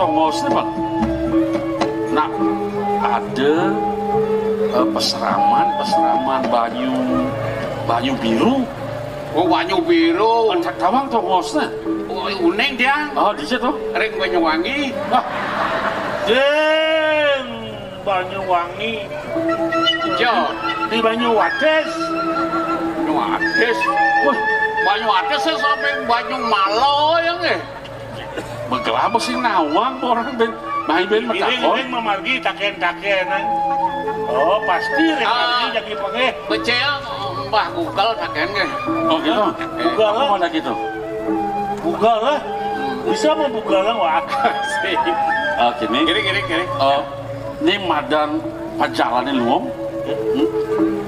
tongosnya Bang. Nah, ada peseraman banyu biru. Oh, banyu biru. Tawang tongosnya. Oh, uneng dia. Oh, di situ. Rek Banyuwangi. Jeng Banyuwangi. Jo, Di Banyuwates. Banyuwates. Wah, Banyuwates sampai Banyu Malo yang begelapa sih nawang orang ben main ben metakon. Ini memargi taken-takenan. Oh, pasti rek margi jadi pake. Becel Mbah Google taken ge. Oh gitu. Bugal Aku lah. mau ada gitu. Bugal lah. Bisa mau bugal lah wah. Gini. Kiri. Ini madan pajalannya luom.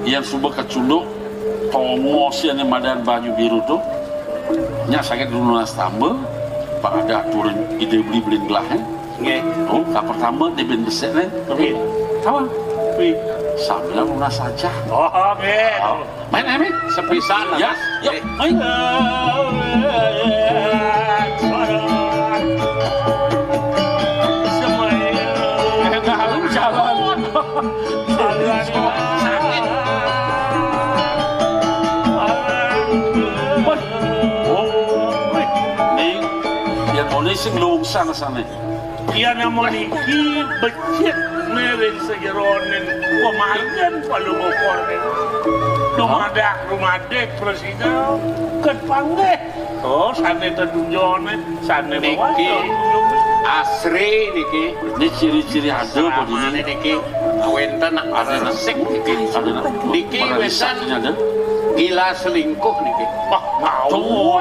Yang subuh kecunduk tongos yang madan banyu biru tuh. Nya sakit dulu nas tambah. Pak ada turun ide beli gelahnya. Nggih. Oh, tak pertama di ben besek nih. Tapi, Kawan. tapi. Sambil lunas saja. Oh, gitu. Main Emi. Sepisan Ya, yuk, main. Dalam jalan. Sakit. Nih, yang mau nih sing lung sana. Iya nama niki becet meren sejeronen pemagan palu mokornen. Rumadak presiden ket panggeh. Oh, sane tedunjone, sane Niki asri niki. Ini ciri-ciri ada kok Ramane ini. niki awenten ada nesek niki. Ada Niki wesan ada. gila selingkuh niki. Wah, mau.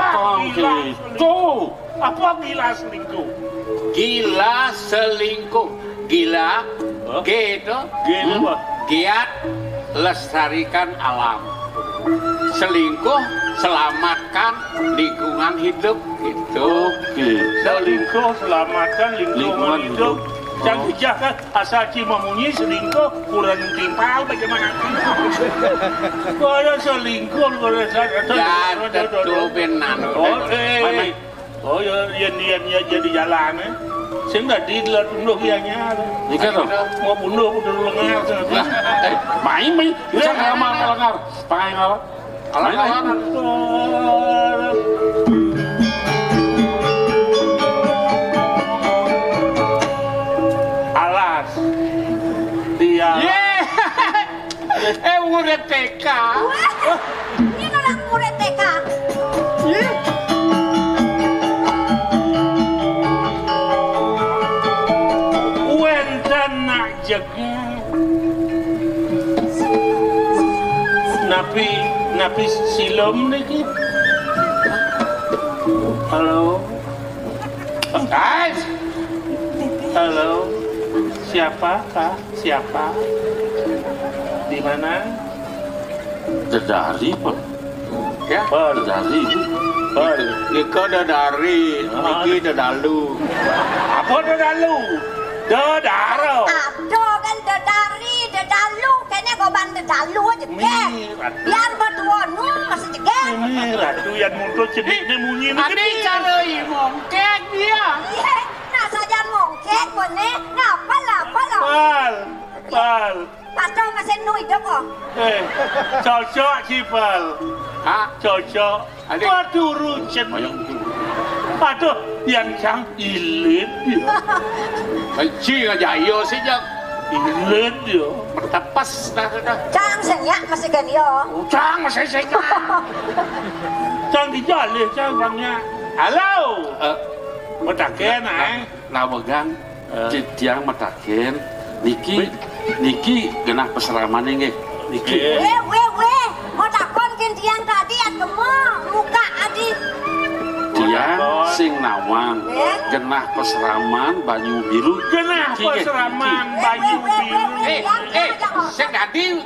Gitu. Apa gila selingkuh? Gila selingkuh. Gila gitu. Gila apa? Giat lestarikan alam. Selingkuh selamatkan lingkungan hidup gitu. Selingkuh selamatkan lingkungan hidup. Jangan jangan asal cuma munyi selingkuh kurang timpal bagaimana? Kalau selingkuh kalau Ya tentu benar. Oh ya jadi jalan saya nggak di dalam bunuh ianya. Nika tuh. Mau bunuh lengar. Main. Bisa ngamal lengar. Pakai ngamal. Main. Alas. Dia. Murid TK. Ini anak murid TK. Wenten nak jaga. Napi silom niki. Halo. Guys, Halo. Siapa, Kak? Siapa? Di mana? Dedari Pak. ya. Dedari. Nika dadari, niki dadalu. Apa dadalu? Dadaro. Ado kan dedari, dedalu, kayaknya goban dedalu aja geng. Biar berdua nu masih geng. Ini ratu yang muncul cediknya munyi ini. Adi caroi mongkek dia. Iya, nak saja mongkek bone, ngapa lah. Pal. Patong masih nu hidup kok. Cocok cipal. Hah? Cocok. Adik. Waduh runcen. Aduh, yang cang ilit dia. Benci aja yo sih jak. Ilit dia. Bertepas dah. Cang senyak masih gani yo. Cang masih saya. Cang dijalih, cang bangnya. Halo. Mataken Nawegang tiang mataken niki genah peseraman nggih. Niki. Weh, mau takon kin tiang tadi atau muka adi. Tiang sing nawang genah peseraman banyu biru. Genah peseraman banyu biru. Saya tadi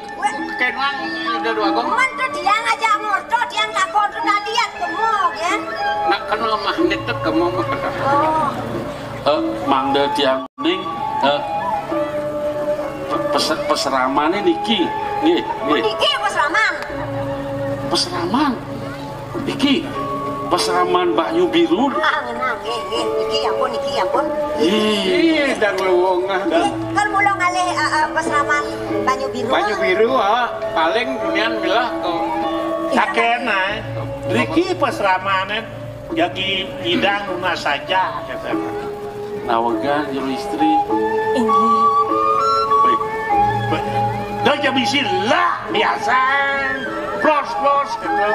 kenang udah dua gong. Man tuh dia ngajak ngorto, dia takon tuh tadi atau kan? Nak kena magnet tuh kamu mah kena. Mangda tiang ning peseramane niki nggih. Niki peseraman. Peseraman iki peseraman banyu biru. Nah. Iki ampun. Ih, dan luwungah dan Kan mulo ngalih pesraman Banyu Biru. Banyu Biru paling dunian milah Sakena, Riki pesramanan jadi hidang lunas saja kata. Nawagan jero istri. Inggih. Dah jadi silah biasa, plus gitu.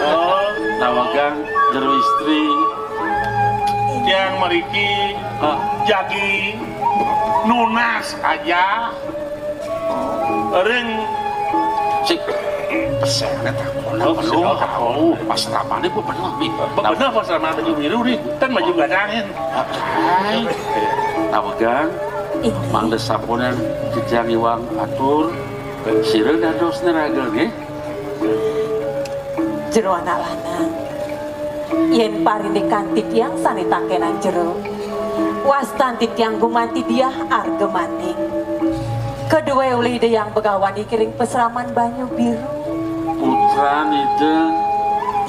Oh, Nawagan jero istri. yang meriki jadi nunas aja. Ring Cik, pesennya tak boleh. Pas ramane bu bener nih. benar pesraman Banyu Biru nih, kan maju gadangin. Hai, Nawagan. Mang desapunan jejang iwang atur. Sireu dados neragel nggih. Jero anak lanang yen parine kanthi tiyang sanitakenan jero wastan tiyang gumanti dia arga maning kedua oleh ide yang begawan dikiring pesraman Banyu Biru Putra nide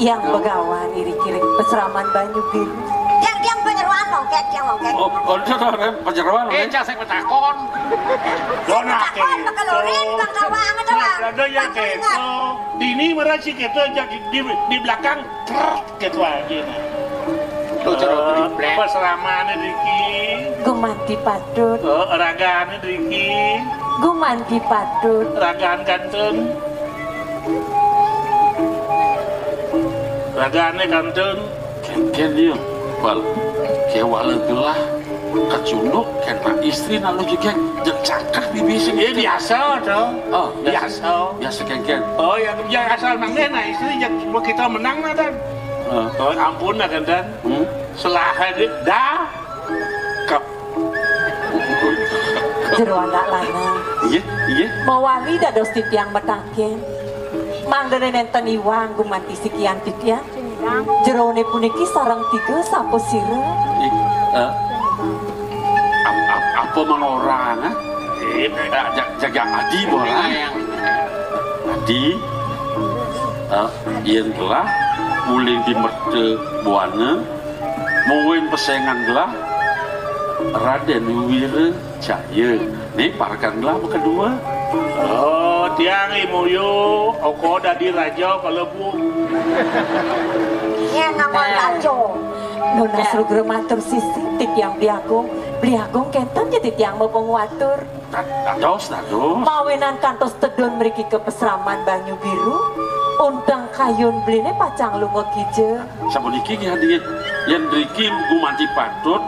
yang begawan dikiring pesraman Banyu Biru Yang penyeruan mongket. oh ren panjarawan Eja saya petakon. Donake. Kelurin Kang Sawang itu lah. Ada yang keto. Dini merasi keto jadi di belakang keto aja. Lu cerot di plek. Pesramane Riki. gumanti patut Ragane Riki. gumanti patut Ragaan ganteng. Ragane ganteng. ken dia bal kewala gelah kacunduk kena istri nalu juga jeung cakar bibisi Ya biasa dong. oh Biasa. biasa ken Oh yang asal menang nah istri yang kita menang nah dan. Oh ampun nah kan dan. Selah dah. jero anak lanang iya mawali dados tiyang metaken mangdene nenten iwang gumanti sikian tiyang jerone puniki sareng tiga sapo sira apa menorang jaga adi bola adi yen gelah muling di merde buana mungkin pesengan gelah Raden Wira Jaya nih parakan gelah kedua Oh tiang imuyu oko dadi raja kalebu. Ya ngomong rajo. Nona srugre matur sisi tiyang Bliagung kenten jadi tiyang mau penguatur dados mawinan kantos tedon mriki ke pesraman Banyu Biru undang kayun bline pacang lunga kijeng sapuniki hadiah yang Riki gumanti patut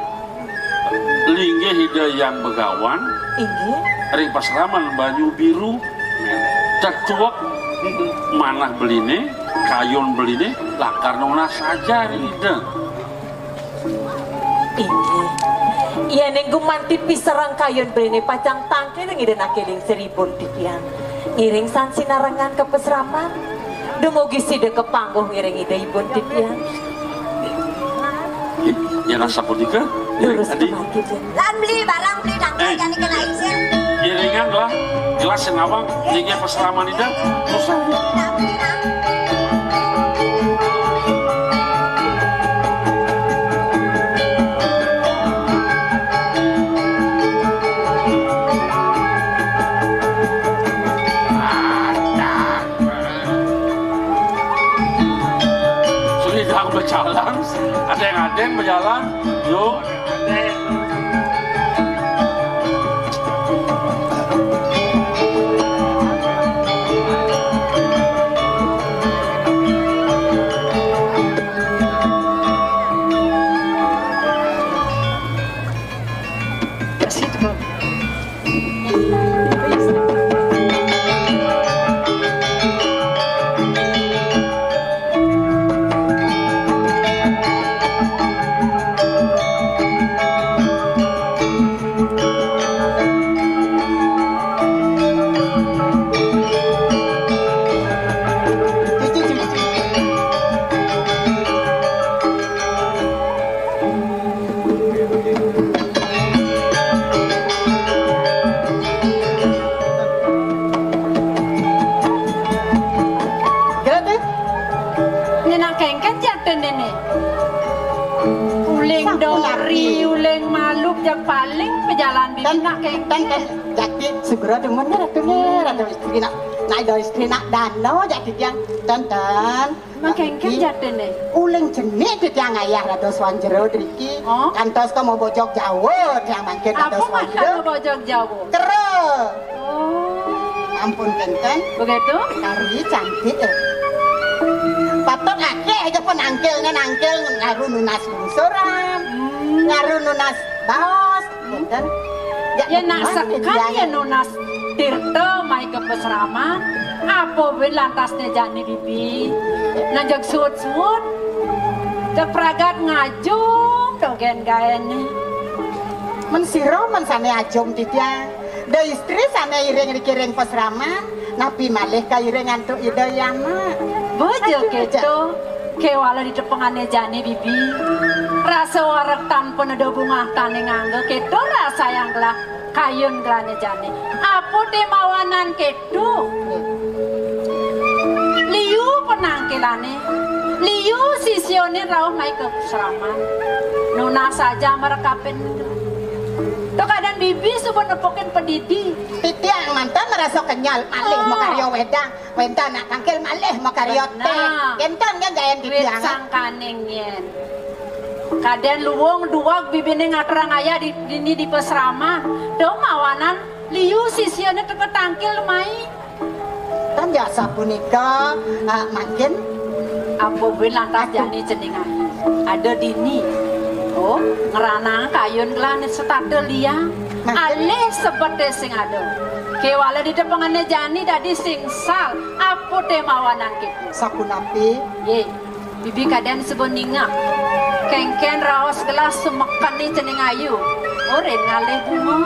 linggih hidayang begawan inggih ring pasraman Banyu Biru tetuak manah beline kayun beline lakar nona saja rideng inggih iya ning gumanti piserang kayun bline pacang tangke ning idenake ning seribun tiyang ngiring san sinarengan ke pesraman dumugi sida kepangguh ngiring ide ibun tiyang ya rasa punika lurus tadi kemaki Lan beli barang beli nangka jadi kena isin. iringan lah gelas senawang linggih pasraman ida susah sudah berjalan ada yang berjalan yuk Uling dori, uling maluk yang paling pejalan bibi nak kengken. Jadi segera demennya ratu istri nak do istri nak dano jadi yang dan Makengken jatuh nih. uling jenis di yang ayah ratu swanjero driki kantos kau mau bojok Jawa yang mangkin ratu Apa swanjero makan bojok Jawa? kero Oh, ampun kenten begitu? kari cantik patok akeh aja penangkilnya nangkil ngaru nunas lungsuran ngaru nunas baos kenten Ya nak sekali ya nunas Tirta mai ke pesrama apa win lantasnya jani bibi nanjak suut-suut cek pragat ngajung dogen gaen mensiro mensane ajom titia da istri sana iring dikiring pesrama napi malih ka iring antuk ida yama bejo gitu kewala di depangannya jani bibi rasa warak tanpa nada bunga tani nganggo gitu rasa yang gelah kayun gelahnya jani apa mawanan gitu liu penangkilane liu sisionin rauh mai ke pesrama nuna saja merekapin tuh kadang bibi subuh nepokin pedidi titia yang mantan merasa kenyal malih makaryo wedang nak tangkil malih makaryo teh kentan kan gayan wit titia sangkaning yen kadang luwung duak bibi ning ngaterang ayah di pesrama do mawanan liu sisionin teke tangkil mai kan jasa punika makin apa win lantas jani ceningan ada dini oh ngerana kayun gelan setade lia alih sebete sing ada kewala di depangannya jani dadi singsal apa temawanan kita sapunapi ye bibi kadang sebeninga kengken raos gelas semekan ni cening ayu oren ngalih bunga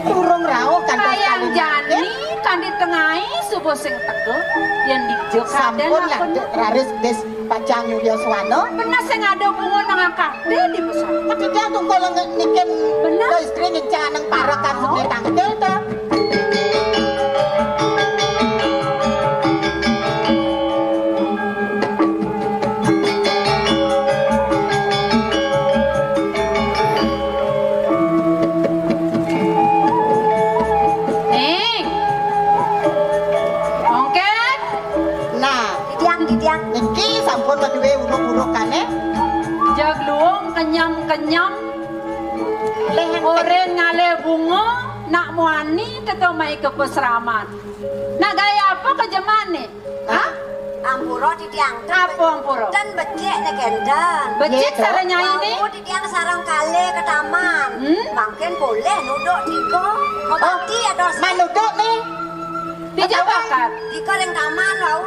turung rao kan kayang jani kan di tengai subuh sing tego yang dijok kadang sampun lah raris des pacang Yulio Swano benar sing ada bunga nang akade di pesantren tapi dia tuh kalau niken Benar. lo istri ngencang nang parakan sebenarnya tangkel tuh ning ongket nah Tiang. niki sampun maduwe uruk-uruk kane jag luung kenyam lehen oren ngale bunga nak muani teko mai ke pesraman nak gaya apa ke jemane hah Ampuro di tiang. apa ampuro Dan becek na kendan. becik Gitu. saranya ini Mau di tiang sarang kale ke taman. Mungkin boleh nuduk tiko. Mau mati atau manuduk nih dijabakan tiko yang taman lau.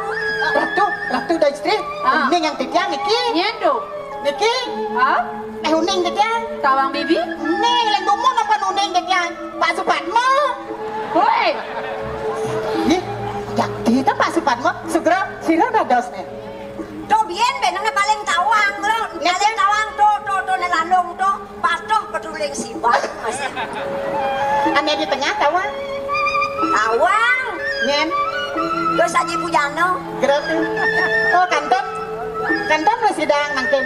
ratu da istri uning yang titiang niki nyendu niki hah uning titiang tawang bibi ning leng dumon apa uning titiang Pak Supatmo woi nih jadi ta Pak Supatmo segera sira dados nih Tuh bien benangnya paling tawang lo. Paling tawang tuh nelalung tuh. Patuh peduling sibak. ane di tengah tawang Tawang. nyen Terus aja pujano. gratis oh kanton sidang mangkin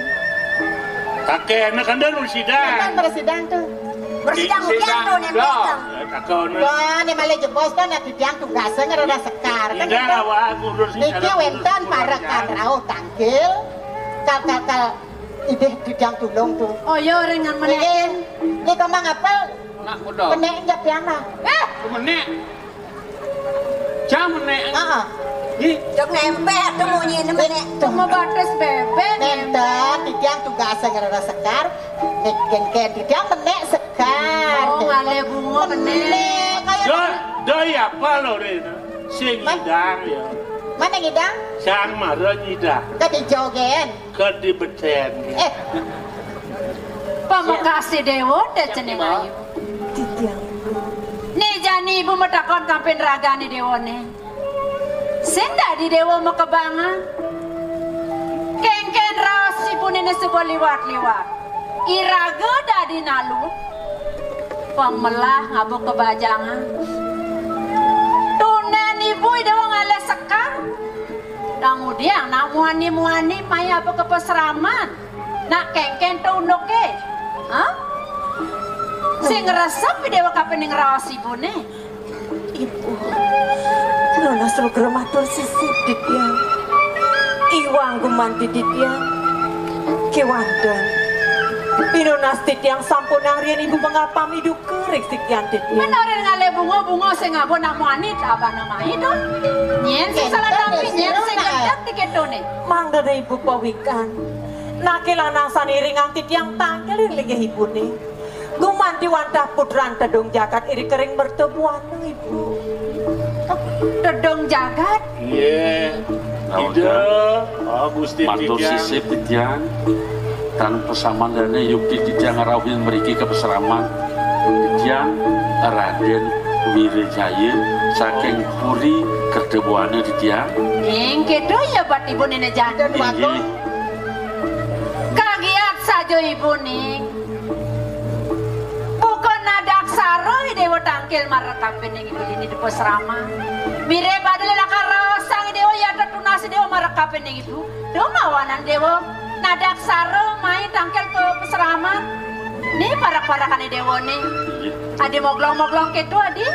kakek anak anda lu sidang kanton bersidang tuh Bersidang ujian tuh nempel. kakak wah ini malah jebos kan nanti tiang tugasnya ngerada sekar kan tidak gitu. awak aku urus Niki wentan parakan rau tangkil kakak ide tidang tulung tuh oh yo dengan mana ini kemang apa Nak muda. penek injak piana Menek. Jam menek. Jok nempel tuh bunyi nemenek. cuma batas bebek nenten tidang tugasnya ngerada sekar ken tidang menek sekar oh ngale bunga menek kayak doi apa lo Rena sing nyidang ya mana ngidang sang marah nyidang ke di jogen ke di beten pemakasih dewa deh cening ayu nih jani ibu metakon kampin raga nih dewa nih senda di dewa mau kebangan kengken raos si punine sebuah liwat iraga dadi nalu pemelah ngabuk kebajangan tunen ibu dewa ngale sekar kemudian nak muani maya apa ke peseraman nak kengken tuh unoke. Hah? Sing ngeresep dewa kapan ngerawas ibu nih? Ibu, Nona Sugro matur sisip Didian. Iwang gumanti Didian. Kewandan. Pinonas Didian sampun angrian ibu mengapam hidup kerik Didian Didian. Menoren ngale bunga-bunga sing ngabon namuanit apa nama itu? Nyen sing salah tampi nyen sing ngedak diketone. Mangga ibu pawikan. Nakilanang saniringang Didian tangkel lagi ibu nih. Gumanti wantah putran tedong jagat iri kering bertemuan ibu. Tedong jagat? Iya. Tidak. Oh, Gusti Matur Didian. sisip Didian. Dan pesaman dan yukti Didian ngerawin meriki ke peseraman. Didian Raden Wirijaya saking Puri kerdebuane Didian. Ning kedo ya buat ibu nenek jantan. Inggih. Kagiat saja ibu ning. Bukan nadak saro dewa tangkil marakapen ning ibu ini di pesrama. Bire badale lakarosang dewa ya tetunasi dewa marakapen ning ibu. Do mawanan dewa nadak saro main tangkil ke pesrama. Nih parak-parakan dewa nih. Adi moglong-moglong kedo adi.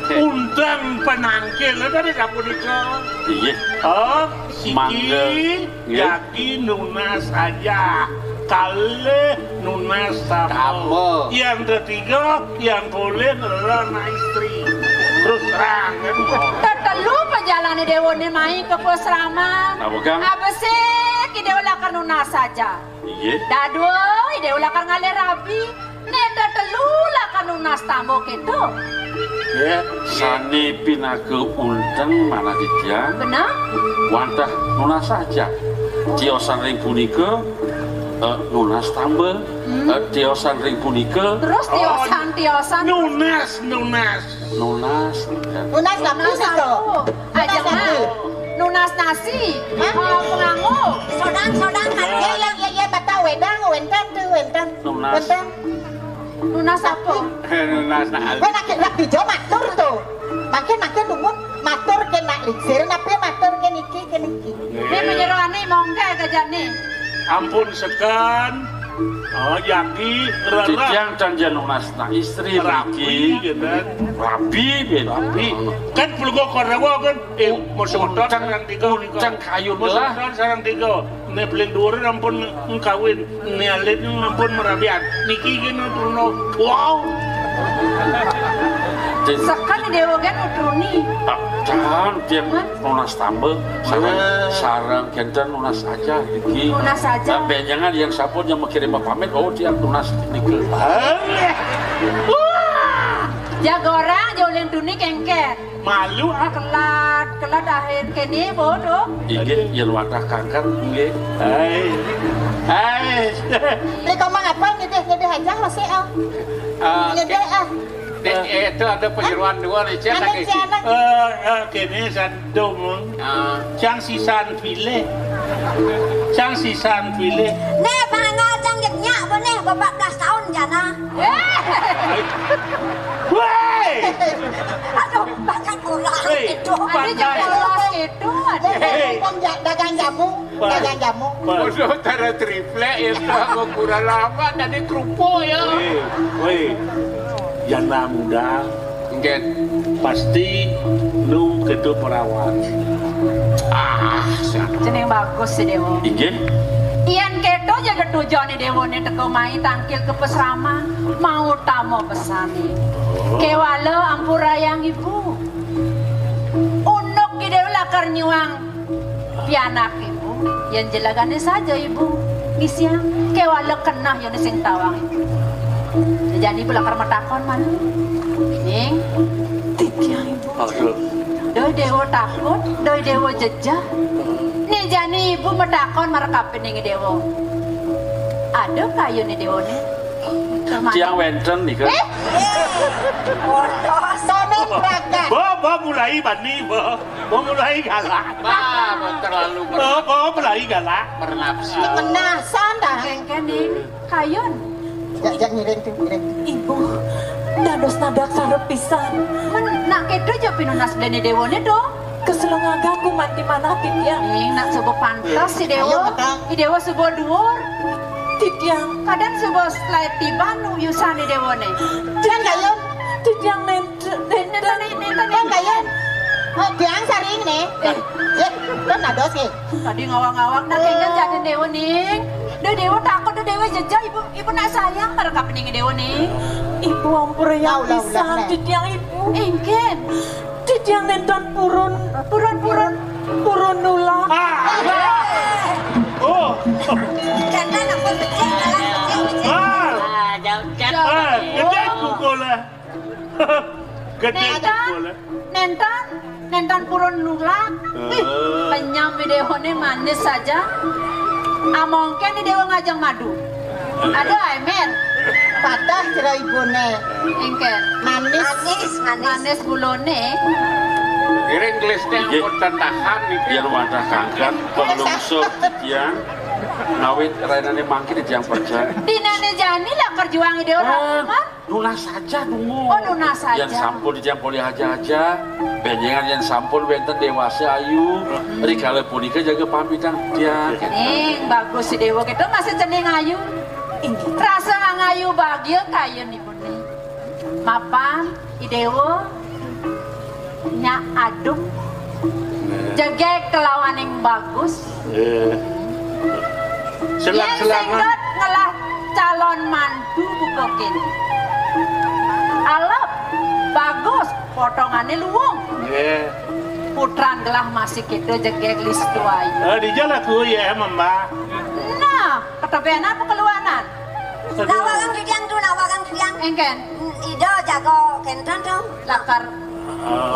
Undang penangkil dari dapur itu. Iya. Oh, Mangga. Siki Ya. jadi nunas aja. Kale nunas tamu. Yang ketiga yang boleh adalah istri. Terus terang kan. Tetelu perjalanan dewa nih main ke pesrama. Apa kang? Apa sih dewa lakar nunas saja. Iya. Dadoi dewa lakar ngale rabi. Neda telu lakar nunas tamu kedo. Ya. Sani pinake undang mana Didian. Benar? Wantah nunas saja. Tiosan ring punika nunas tambah. Tiosan ring punika Terus tiosan. Nunas. nunas. Unas napi itu. Aja Nunas mah. napi. Nunas nasi. Mau pengangu. Sodang kan. Ya batau wedang wenten. Nunas. Wenten. Nunas apa? Kowe nak dijo matur tuh. Makin lumut matur ke nak liksir napi matur ke niki. Ini menyeruani mongga gajane. Ampun sekan. Oh, jadi rara Didian dan nunas na istri rapi lagi. gitu. Rabi ben. Rapi. Kan puluh korawa kan. Mau sementara sarang tiga. Uncang kayu Mau lah. sementara sarang tiga. Ne beling dua ampun kawin. Ne alit ampun merabian. Niki gini turun. Wow. Sekan dewa kan utruni. Dan dia nunas tambah. Sarang kenten nunas aja. Iki. Nunas saja. Benjangan yang sapun yang mengirim pamit. Oh dia nunas nike. Jaga orang jolin duni kengket. Malu ah. Kelat akhir kene bodoh. Iki yang wadah kanker. Nggih. Hai. Li ngomong apa ngedeh aja masih ngedeh Itu ada penyeruan dua nih, cek Anak si anak. Kini satu cang sisan file. Cang sisan file. Ne bangga cang nyak boleh 14 tahun jana. Woi. Aduh, bahkan kurang Hei, itu. Ada jam 12 itu ada. Dagang jamu. Bodoh tara triple itu aku kurang lama dari kerupuk ya. Woi. Jana muda Enggak. pasti lu ketua perawat. Jeneng bagus sih dewo. Inggih. Ian keto jaga tujuan dewo nih teko mai tangkil ke pesrama mau tamu pesani. Kewalo ampura yang ibu. Unuk dewo lakar nyuang pianak ibu. Yang jelagannya saja ibu. Ngisiang kewalo kenah yang sing tawang ibu. Jadi belakar matakon mana? Ning, Didian ibu. doi dewo takut, doi dewo jejah. Nih jani ibu matakon marakapin ning dewo. Ada kayu nih dewo nih. Tiang wenten nih kan. Sonen braga. Bo mulai bani bo mulai galak. Terlalu Bo mulai galak. bernafsu. Menasan dah. Kengkening kayun. Jak ngiring. Ibu, dados nadak sarep pisan. Men nak kedo jo pinunas blene dewo nih do. keselongagan gumanti mana Titiang. Nak sebuah pantas si Ayo, Dewa. Betang. Si Dewa sebuah dhuwur. Titiang, Kadang sebuah slide tiban uyusan di Dewa nih. Jangan gayun. Titiang nenten. Jangan gayun. Oh, biang saring nih. Kan ada sih. Tadi ngawang-ngawang nak ingin jadi Dewa nih. Dewa takut Dewa jejak ibu nak sayang pada kapening Dewa nih. Ibu ampura yang Ulah, bisa Nek. Titiang ibu. Ingin. Titiang nenten purun nulak. Oh. Gede kukola. Gede kukola. Nentan purun nulak. Penyam di Dewa nih manis saja. Amongken di Dewa ngajang madu. Ada Emen. Patah cerai ibu nih. Ingin. Manis bulone. Iring gelisnya Iya. mau tandahan nih. Biar wadah kangkat pelungsur Titiang ngawit renane mangki di tiang perjan. Di Nane Jani lah kerjuang ide orang mah. Lunas saja dungu. Oh, lunas saja. Yang sampul di tiang poli aja. Benjengan yang sampul benten dewasa ayu. Rikale punika jaga pamitan tiang. Bagus si Dewa gitu masih cening ayu. Rasa ngayu bahagia kayu nih bune. Mapan Idewo nya aduk. Jegek kelawan yang bagus. Selang-selangan. Singkat ngelah calon mantu bukokin. Alap bagus potongannya luwung. Putran gelah masih gitu jegek listu ayu. Di jalan ku ya Mbak. Nah, ketepian apa keluanan? Nawagang tiang. Engken, Ido jago kenton dong. lakar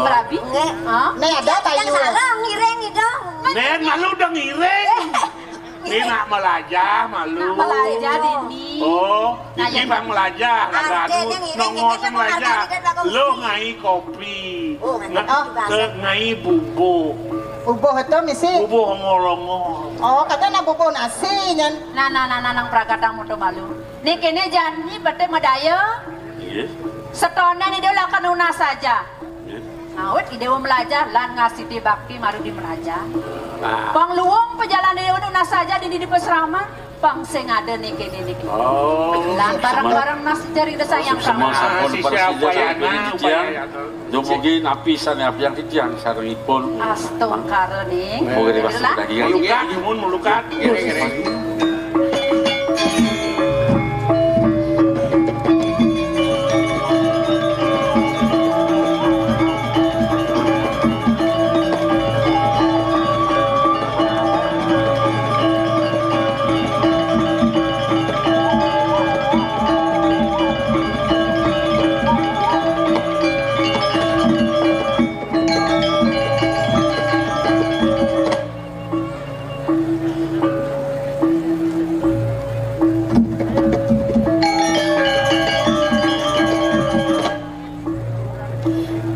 berabi? Nge. Hah? Nih ada Yang bayu. salah ngireng Ido. Nen malu dong ireng. Ini nak melajah malu. Nak melajah dini. Oh, Nah, ini yang- bang melajah. Ada Ada yang ireng, nongol kita melajah. makan, kita makan. Lo ngai kopi. Oh, Ngai bubuk. Bubuh itu misi. Bubuk hongo-hongo. Oh, katanya bubuh nasi nyen. Nah, nang prakatang moto malu. Nih kini jani bete medaya. Iya. Setona nih dia lakukan unas saja. Iya. Awet idewo melajah lan ngasih di bakti maru di melajah. Nah. Bang luwung pejalan idewo unas saja di pesraman. Bang sing ada nih kini. Oh. Lan bareng-bareng nasi jari desa yang Semua sama. sampun si persija siapa ya, sampun nah, di tiang. upaya ya, Dumugi napisan yang titiang sarengipun. Astongkar nih. Moga dibasuh Itulah. lagi Mulukat, mun mulukat. Ireng-ireng.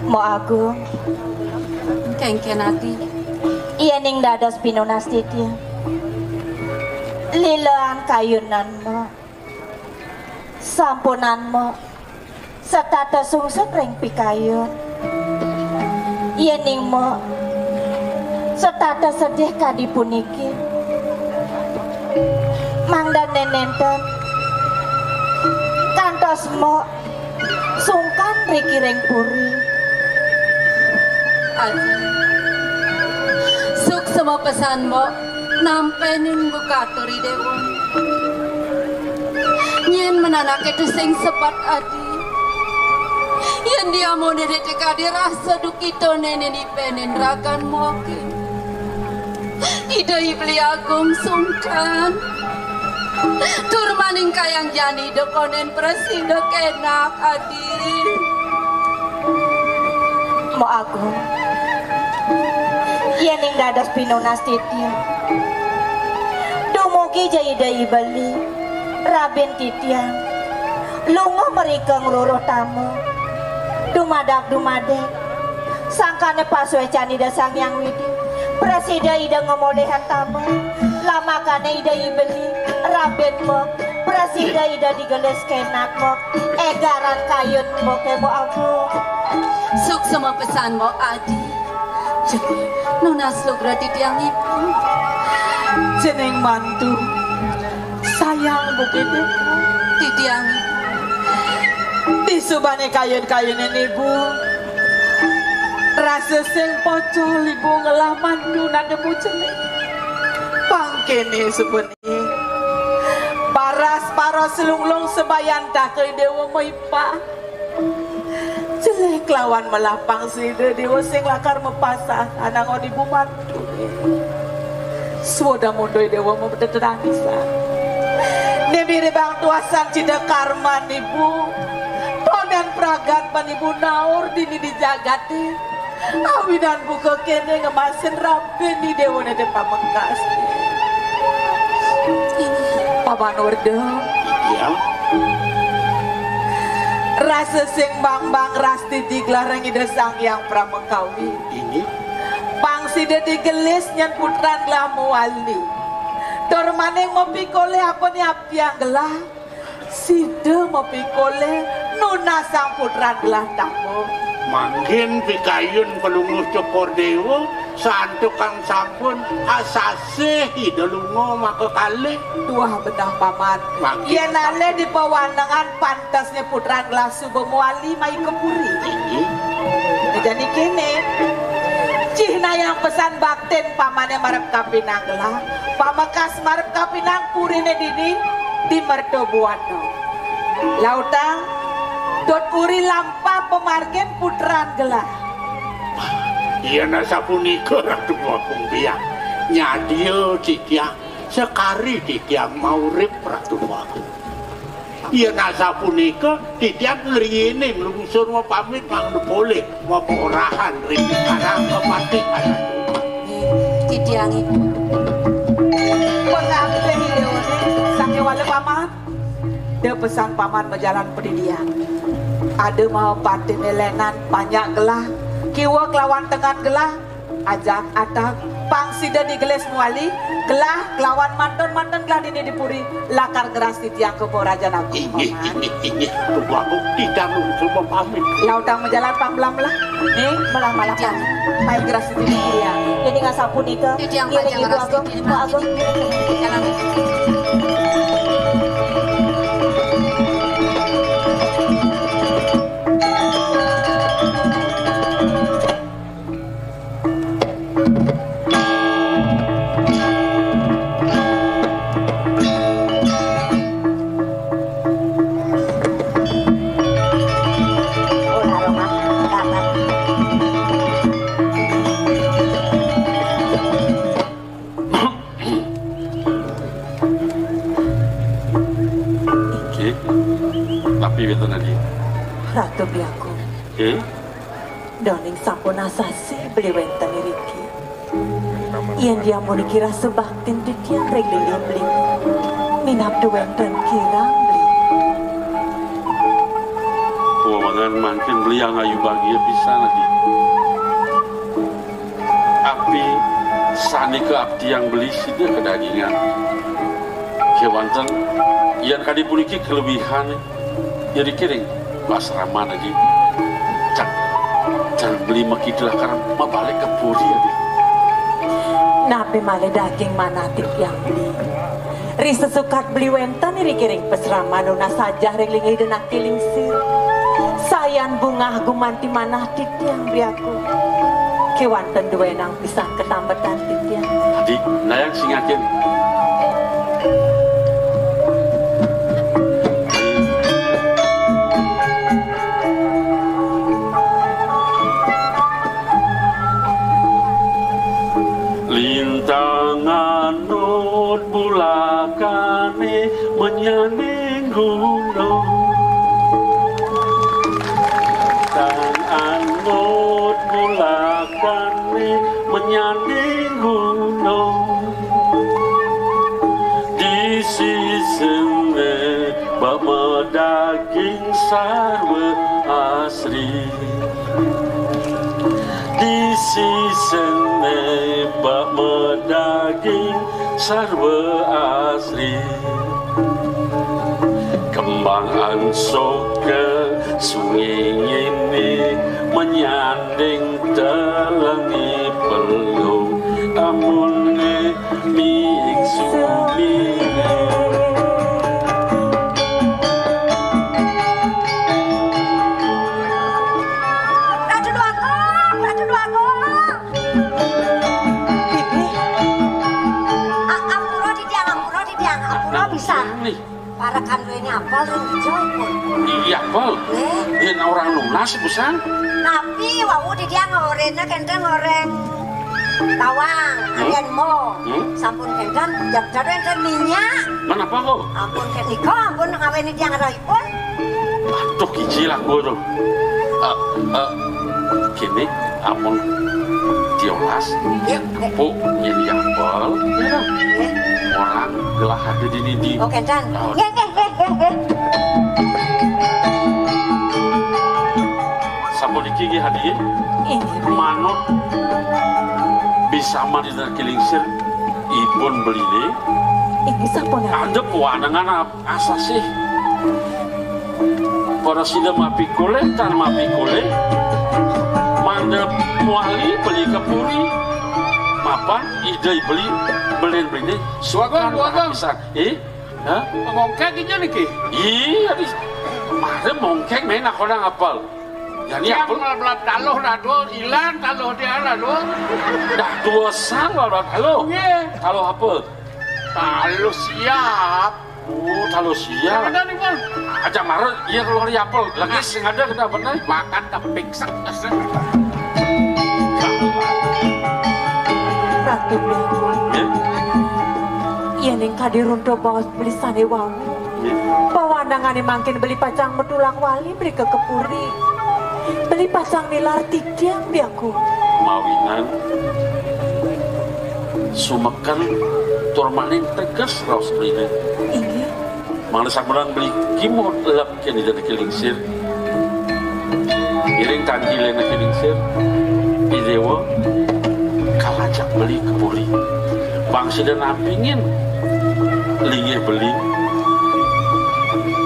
Mo Agung, Kengkenati. iya ning dados pinunas Titiang. Lilean kayunanmu, sampunanmu, serta sungsut ring pikayun. Iya ning mo, serta sedih kadipuniki. Mangdan nenenten, kantos mo, sungkan rikiring puri. Adi, suk sama pesan mo, nampenin bukaturi dewa. Nyen menanak itu sing sepat adi. Yang dia mau nenek kadi rasa dukito nenek dipenin rakan moki. Ida ibli agung sungkan. Turmaning kayang jani dokonen presido kenak adi. Mo Agung, iya ning dados pinunas Titiang. Dumugi jayidai beli, Raben Titiang. Lungo mereka ngeluruh tamu. Dumadak, sangkane paswe cani dasang yang widi. Presida ida ngomolehan tamu. Lamakane ida ibeli, Raben mo. Presida ida digeles kenak mo. Egaran kayun mo ke Mo Agung. Suk sama pesan mo Adi. Jadi Nona Slogra titiang ibu. jeneng mantu sayang begitu Titiang ibu. disubane kayun-kayunan ibu rasa sing pocol ibu ngelah mantu nandemu jeneng pangkene sebeni paras selunglung sebayan takai dewa moipa jelek lawan melapang sida dewa sing lakar mepasah anangon ibu mantu Swoda mundoy dewa membetetanisa Nemiri bang tuasan cida karman ibu Todan pragat pan ibu naur dini di jagati Awinan buka kene ngemasin rapi ni dewa nede pamengkas Paman Wardo Ya. Rasa sing bang rasti diglarang ida sang yang pramengkawi Ini Pangsida digelis nyan putran lah muali Dor maneng mau pikole apa ni apiang gelah Sida mau pikole nuna sang putran gelah tamu mangkin pikayun pelungus cokor dewa santuk kang sampun asase hidalungo maka kali Tuah bedah paman Makin Ia nale di pewandangan pantasnya putran gelah subuh muali mai kepuri Jadi kene Cihna yang pesan bakten pamannya marep kapinang gelah Pamakas marep kapinang purine dini di mertobuano Lautang dot uri lampa pemargen putran gelah iya nasa punika ratu wapung biang nyadio cikiang sekari cikiang maurip ratu wapung iya nasa punika cikiang ngeriyene melungsur mau pamit mang boleh mau porahan ring karang kematian Titiang ibu. Pengabdi hidupnya sange wale paman dia pesan paman berjalan pendidikan ada mau patin elenan banyak gelah kiwa kelawan tengan gelah ajak atang pangsida di geles muali gelah kelawan mantan gelah dini dipuri lakar geras di tiang kepo raja naku ini ratu wapung tidak melungsur mau pamit lautang menjalan pangbelam-belah nih malah main geras di dipuri ya jadi nggak sapu nika Titiang ngiring ibu aku Jalan. Tapi betul tadi. Ratu biaku Doning sampun asasi beli wenten iriki Yang dia mau dikira sebaktin di tiang regli beli Minap du wenten kirang beli Wawangan makin beli yang ayu bahagia bisa lagi. Api sani ke abdi yang beli sida kedagingan. Kewanten yang kali puniki kelebihan jadi kiring basrama lagi. Jangan beli makilah karena mabalik ke puri lagi. Nape male daging manatik yang beli Risa sukat beli wenten iri-kiring pesrama nuna saja reglingi denak kilingsir Sayan bunga gumanti manatik yang beli aku Kewanten dua nang pisang ketambatan titian Adik, nayang singakin. Lintangan not bulakane menyaning gunung Lintangan not bulakane menyaning gunung Di sisine bama daging sarwa asri Di sisine bama daging sarwa asri Kembang ansok ke sungai ini menyanding telengi pelung amune mingsu mine. Para kandu ini apal yang dijawab. Iya apal. Ini orang lunas busan. Tapi wawu di dia ngorengnya kentang ngoreng tawang, alian mo. Sampun kentang jam jadu enten minyak. Mana apa kok? Ampun ketiko, ampun ngawini dia ngeroipun. Aduh kicil aku tuh. Kini ampun diolas. Bu jadi apal. Orang gelah ada di nidi. Oh kentang. Sampun dikiki hadiah. Manut bisa mandi dan kelingsir. Ipun beli deh. Ini sampun ada pewanangan asa sih. Para sida mapi kole tan mapi kole. Mandep wali beli kepuri. Mapan ide beli beli suakan bisa mongkek ini niki iya di mana mongkek main aku orang apal jadi apel belum taluh nado hilang taluh dia nado dah dua sang lalu taluh apa taluh siap taluh siap ada nih bang aja marah iya keluar apel lagi sing ada kena benar makan tak pingsan Ratu iya ning kadirunto bawas beli sane wawu pawanangane mangkin beli pacang metulang wali beli ke kepuri beli pacang nilar tidiang biaku mawinan sumekan turmaning tegas raus beli ini mana samperan beli kimot lep kini dari kelingsir iring tanggilan kelingsir idewa kalajak beli kepuri bangsi dan nampingin linggih beli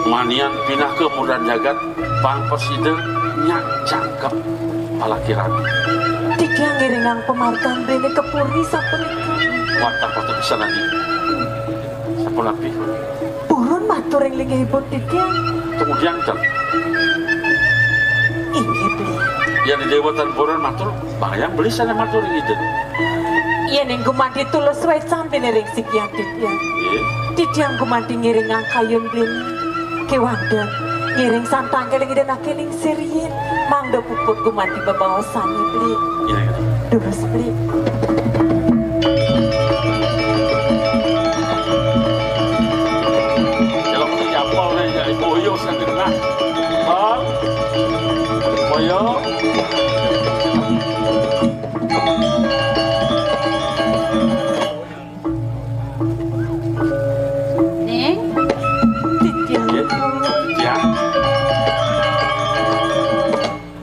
manian pindah ke mudan jagat bang presiden nyak cakep palakiran tiga ngiringang pemarkan beli kepuri sampun watak bisa nanti sampun api burun matur yang linggih ibun tiga kemudian kan ini beli yang di dewatan burun matur bayang beli sana matur gitu iya ning gumandi tulus wae sampe ning sikian tidiang tidiang gumandi ngiringang kayun blin kewandel ngiring santang keling ide nakeling sirien mangdo puput gumandi babawasane beli durus beli kalau siapa nih ya boyo sangenah bang boyo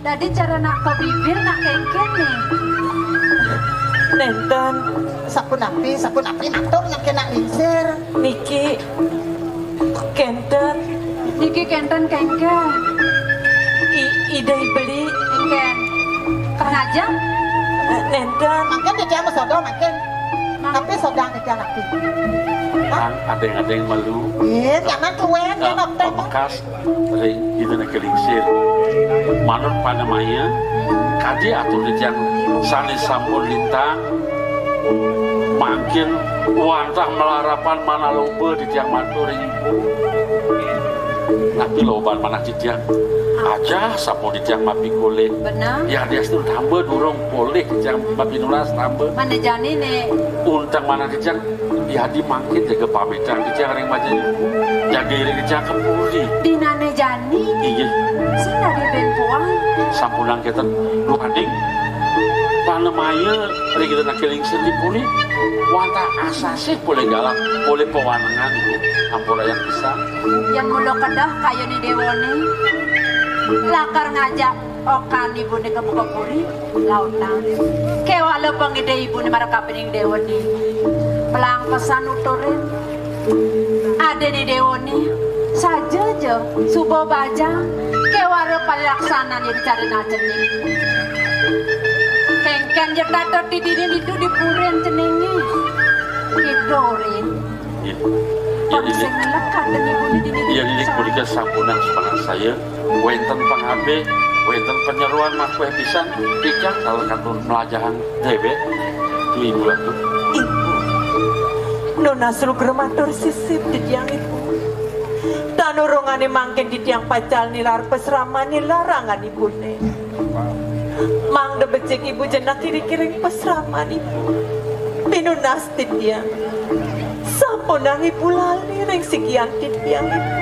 Tadi cara nak ke bibir nak kengken nih. Nenten Sapun api matur nak lingsir. niki kenten Kenten kengken. ide beli Kengken. Kang Ajeng? nenten Makin dia mau sodong makin. Tapi sodang dia api. kan ada yang malu Iya, jangan kuen ya noptek. bekas ring itu nak kelingsir manut panamanya kaji atur di yang sanis sampun lintang makin wantah melarapan mana lomba di tiang matur ibu tapi loban mana di tiang aja sampun di tiang mapi kulit Benar. ya dia itu tambah durung boleh di tiang mapi nulas tambah Mana jani nih? untang mana di tiang ya di mangkin jaga pamitan di tiang ring macam jaga ring di tiang kepuri Di nane jani? iya Sina di bentuang. sampunan kita lu ading panemaya ring kita nak keling sedih puli wanta asasih boleh galak boleh pewanangan itu ampura yang bisa Yang mulo kedah kayu ni dewone. Lakar ngajak okan ibu ni ke buka puri lautan. Kewala pangide ibu ni maraka pening dewone. Pelang pesan uturin. Ada di dewone saja je subuh baja kewara palaksana ni dicari najening kengken je kata tidirin itu dipurin jenengi kidorin pangseng lekat dengan buni dini iya ini kuliah sampunan sepanjang saya wenten panghabe wenten penyeruan mah kue pisan pikir kalau kantor melajahan dewe itu ibu itu Nona Sulger matur sisip di tiang ibu. Tanurungane mangken di tiang pacal nilar pesrama nilarangan ibu ne. Mang de becek ibu jenak kiri-kiring pesrama ibu. Pinunas di tiang. Sampunang ibu lali ring sikian di tiang ibu.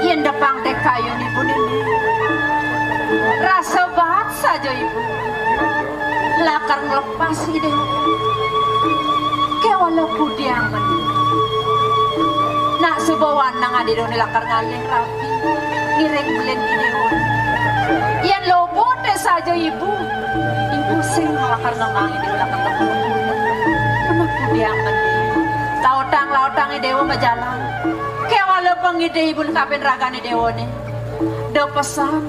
Yen depang dek kayu ibu ini. Rasa banget saja ibu. Lakar ngelepas ide. Kewala pudiang meni. Nak sebawan nang adidon lakar ngalih rapi. Ngiring belen ideon. Yen lobote saja ibu. Ibu sing lakar nang ideo lakar nang Kena pudiang meni. Lautang idewo majalan. Kewala pengide ibu kapen ragane dewone. Do pesan.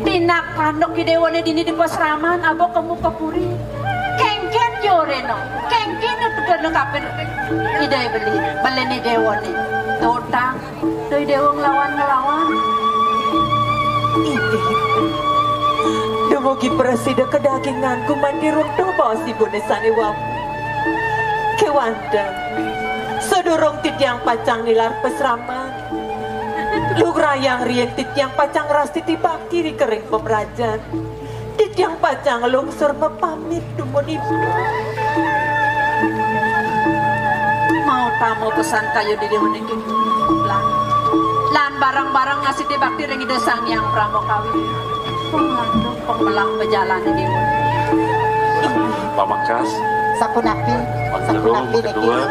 Tinak kandok idewone dini di pasraman abo kamu kapuri. Kengken joreno. Kengken itu kena kapen idai beli dewone. Totang. Doi dewo ngelawan. Ide Demogi presida kedaginganku mandirung doba si bonesane wamu. Kewanda sedurung titiang pacang nilar pesraman. Lugrayang rien titiang pacang rasti tiba kiri kering pemerajan. Titiang pacang lungsur mepamit dumun ibu. Mau tamu pesan kayu di dewanekin lan barang-barang ngasih dibakti ring ide sang yang pramokawi. Pengandung pembelang berjalan di dewa. Pamangkas Sapunapi kedua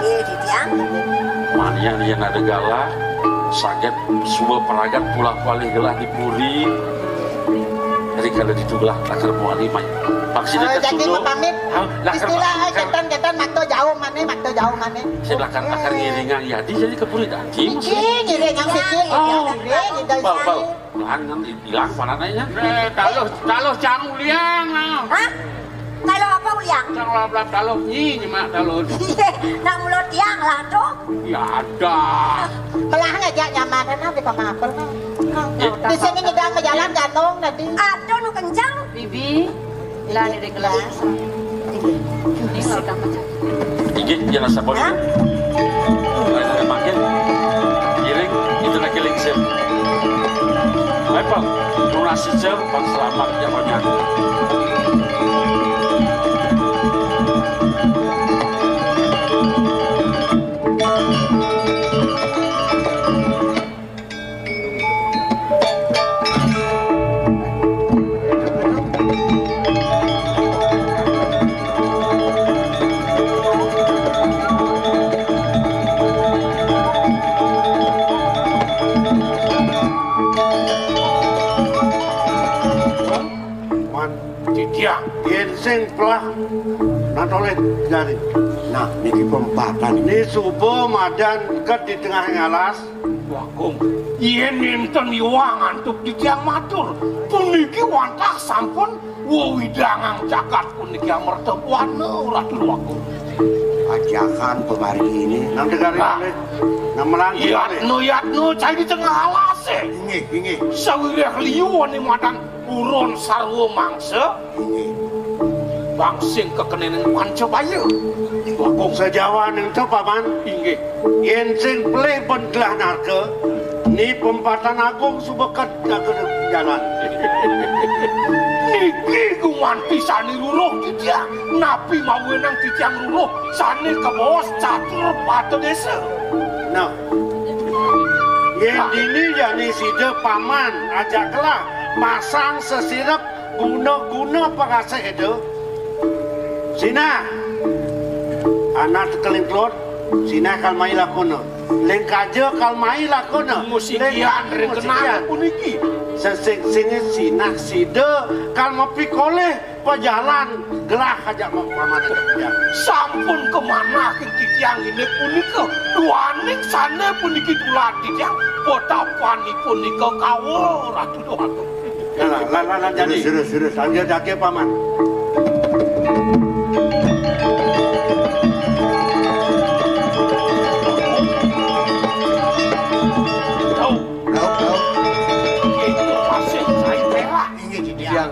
mania yang ada gala sakit semua peragat pulang balik gelah dipuri jadi kalau ditulah lakar muali mai vaksin jadi pamit istilah ketan mato jauh mana saya lakar ngiringan ya jadi kepuri daki ngiringan sikit bal pelan hilang mana nanya Taluh jangan uliang. Hah? Kalau apa uliang? Jangan belah taluh ni mak taluh. Nak mulut tiang lah tu. Ya ada. belah ngajak nyaman tapi kok mapel di sini kita berjalan gantung nanti Ada nu kencang. Bibi, lah di kelas. Ini sudah macam. Gigi jangan sabon lain makin giring itu nak giling sim apa lunasi jam bang selamat jamannya sing pelah natoleh dari nah niki pempatan ini subuh madan ket di tengah ngalas Wakung yen nenten iwangan tuk di tiang matur puniki wantak sampun wawidangang jagat puniki mertepuan ratul Wakung ajakan pemari ini nang negari ini nang melangi yatno cai di tengah alas ingi sawireh liuan ni madan urun sarwo mangsa bangsing kekenenen Pancabaya. Wakung sejawa neng tu paman inggih yen sing pelih pengelah narke ni pempatan agung subekat ke jalan niki gumanti sani ruruh titiang napi mawenang titiang ruruh sani kebos catur pata desa nah yen dini jani sida paman ajaklah masang sesirap guna-guna pengasih itu Sina anak tekeling telur Sina kal mai lakono leng kaje kal mai lakono musikian rekenan puniki sesing-singe Sina sida kal mapi koleh pejalan gelah aja paman aja sampun kemana titiang ini punika duaning sana puniki tulah titiang potapani punika kawo ratu doaku. Lah jadi serius aja dake paman.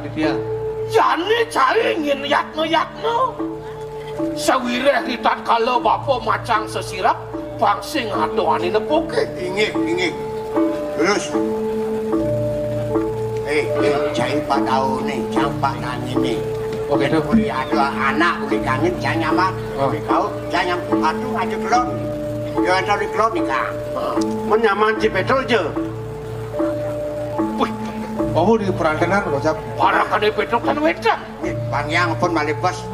Titiang. Jani cai ingin yatno. Sawireh ritat kalau bapa macang sesirap pangsing adoani nepoke. Ingi. Terus. Cai pak tahu nih, campak nanya nih. Oke tuh. Uli ada anak, uli kangen, jangan nyaman. Uli kau, jangan aduh kelon. Jangan tahu di kelon nikah. Menyaman si petrol je. Oh, di perantenan gocap. Para kade petrol kan weca. Bang yang pun malibas.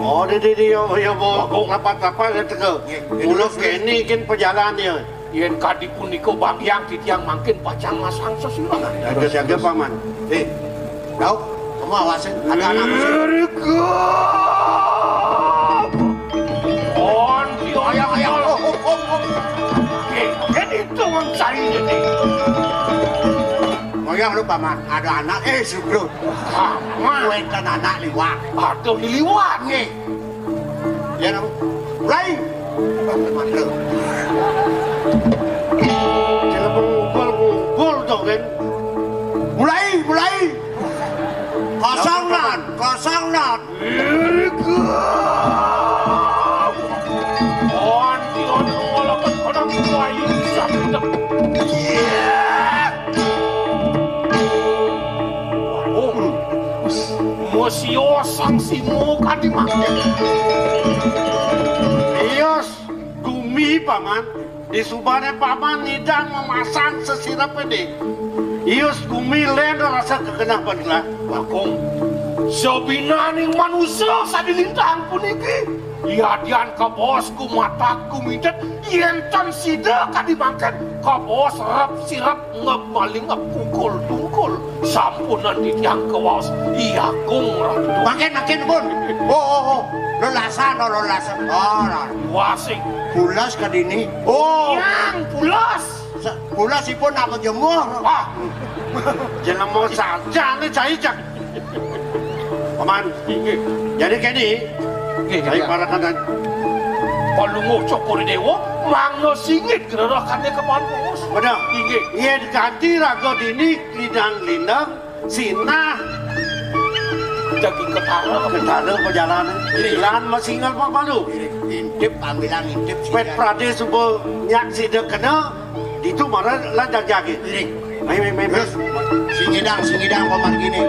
Oh, di yo bawa lapat-lapat ya tege. Mulus kene kin perjalanan dia. Yen kadi puniko bang yang titiang mangkin pacang masang sesirangan. Ada siaga paman. Tahu? Kamu awasin ada anak mesin. On di ayang. Kan itu yang cari ini. Moyang lu paman, ada anak sebelum. Wetan anak liwat. Ada liwat nih. Ya namu. Mulai. Mantap. Jangan ngumpul dong kan. Mulai. Kosong not. On ngolakan kodang kuai sabda. Mosio sangsimu kan dimakan. Ios, gumi paman. Di subane paman nidang memasang sesirap ini. Ios gumi lendo rasa kekenapan lah. Bakong, sebinaning manusia sadilintang puniki. Yadian ka bosku mataku midet yentan sida kadimakan ka bos sirap ngemaling pukul tungkul sampunan titiang kewas iya kung ratu makin pun oh lolasan wasing pulas kadini yang pulas ipun apa jemur jangan mau saja nih cahijak paman jadi kini saya para kanan palungo cokori dewa mangno singit gerakannya ke bos benar iya diganti rago dini lidang sinah jadi ketara perjalanan jalan masingal pak malu intip ambilan intip pet prade subuh nyak sidak kena itu marah lanjak jagi main singidang paman gini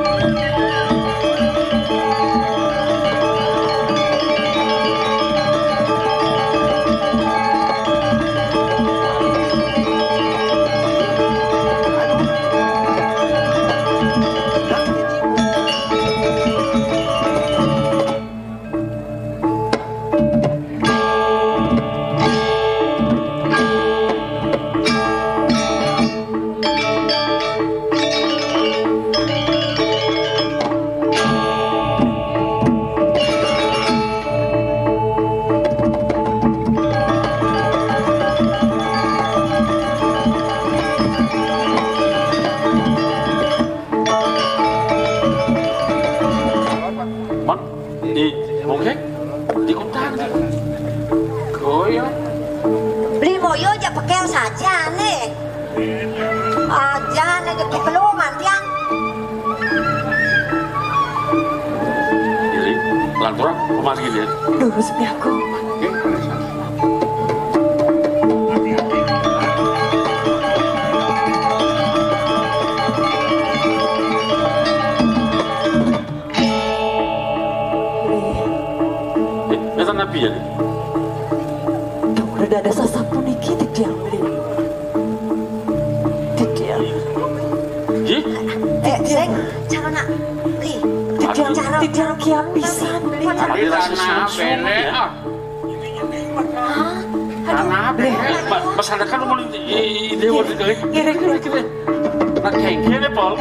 Lurus aku. Eta nabi ya? Udah ada sasapun iki didiam beli. Didiam. Sing, jangan nak. Didiam kiam pisan beli. Ada rasa bele Mas ada kan mau ide waktu itu. Kira. Nak kengkene Paul.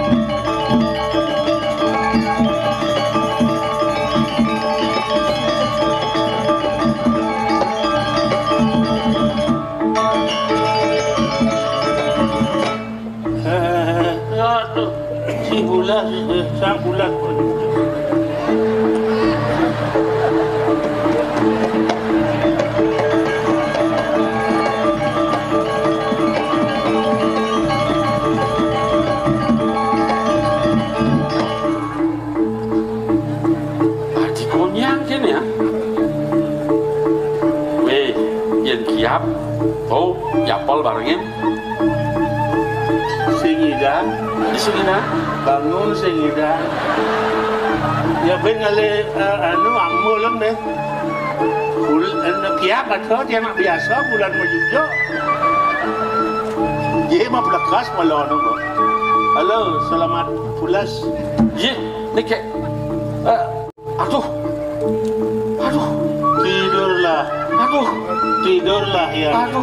bulat, sang bulat. Siap, oh, yapol barengin. Singidan, disingina, bangun singidan. Ya ben ale anu ammo lang deh. Kiap atau dia nak biasa bulan mejujo. Ye mah pelakas malah anu. Halo, selamat pulas. Ye, ni ke, aduh, tidurlah. Tidurlah ya. Aduh.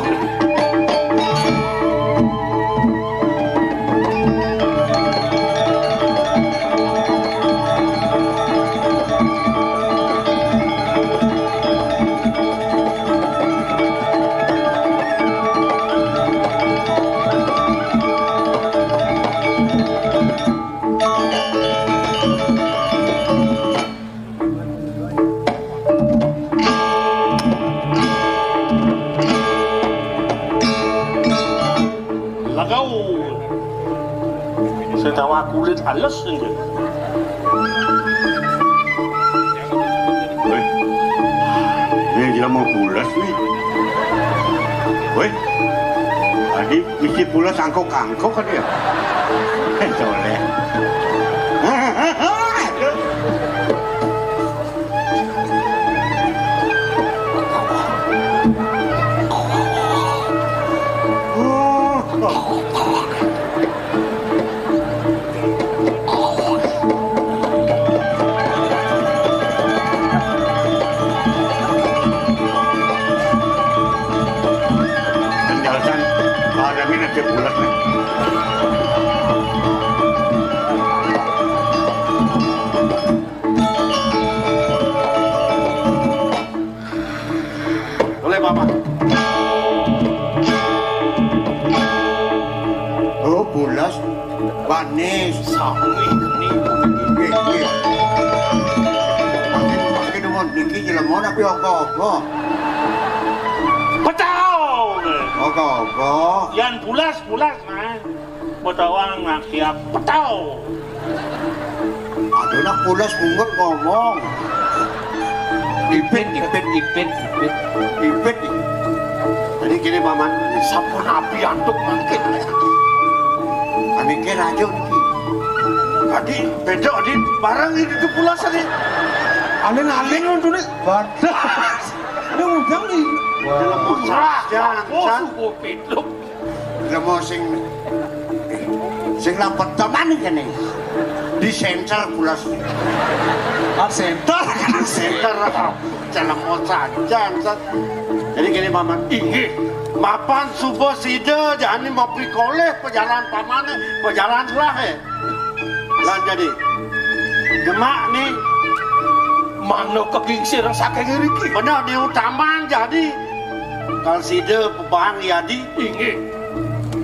Tawa kulit halus saja. Woi, ini dia mau pulas nih. Woi, tadi mesti pulas angkok-angkok kan ya? Soleh. Bulat nih. Boleh Mama. Oh, bulas, panis, Sawi ini. Makin mau tinggi jelemon tapi apa? Petau. Apa? Yang pulas man. Petawang nak kiap petau. Aduh nak pulas bungut ngomong. Ipit. Tadi gini paman, Sampun api antuk mangkit. kami kira aja nih. Tadi beda di barang itu pulas tadi. Alin-alin untuk nih. Badas. Ini udang nih. Dalam mosah, jangan. Oh, pedok. Lemo sing lapet teman kene. Di center pulas. Center. Dalam mosah, jangan. Jadi gini paman. Mapan subuh sida jangan mau pikoleh pejalan pamane pejalan selahe. Lan jadi Demak nih mana kegingsir saking riki. benar di utaman jadi kalau sida pebang yadi Inggih.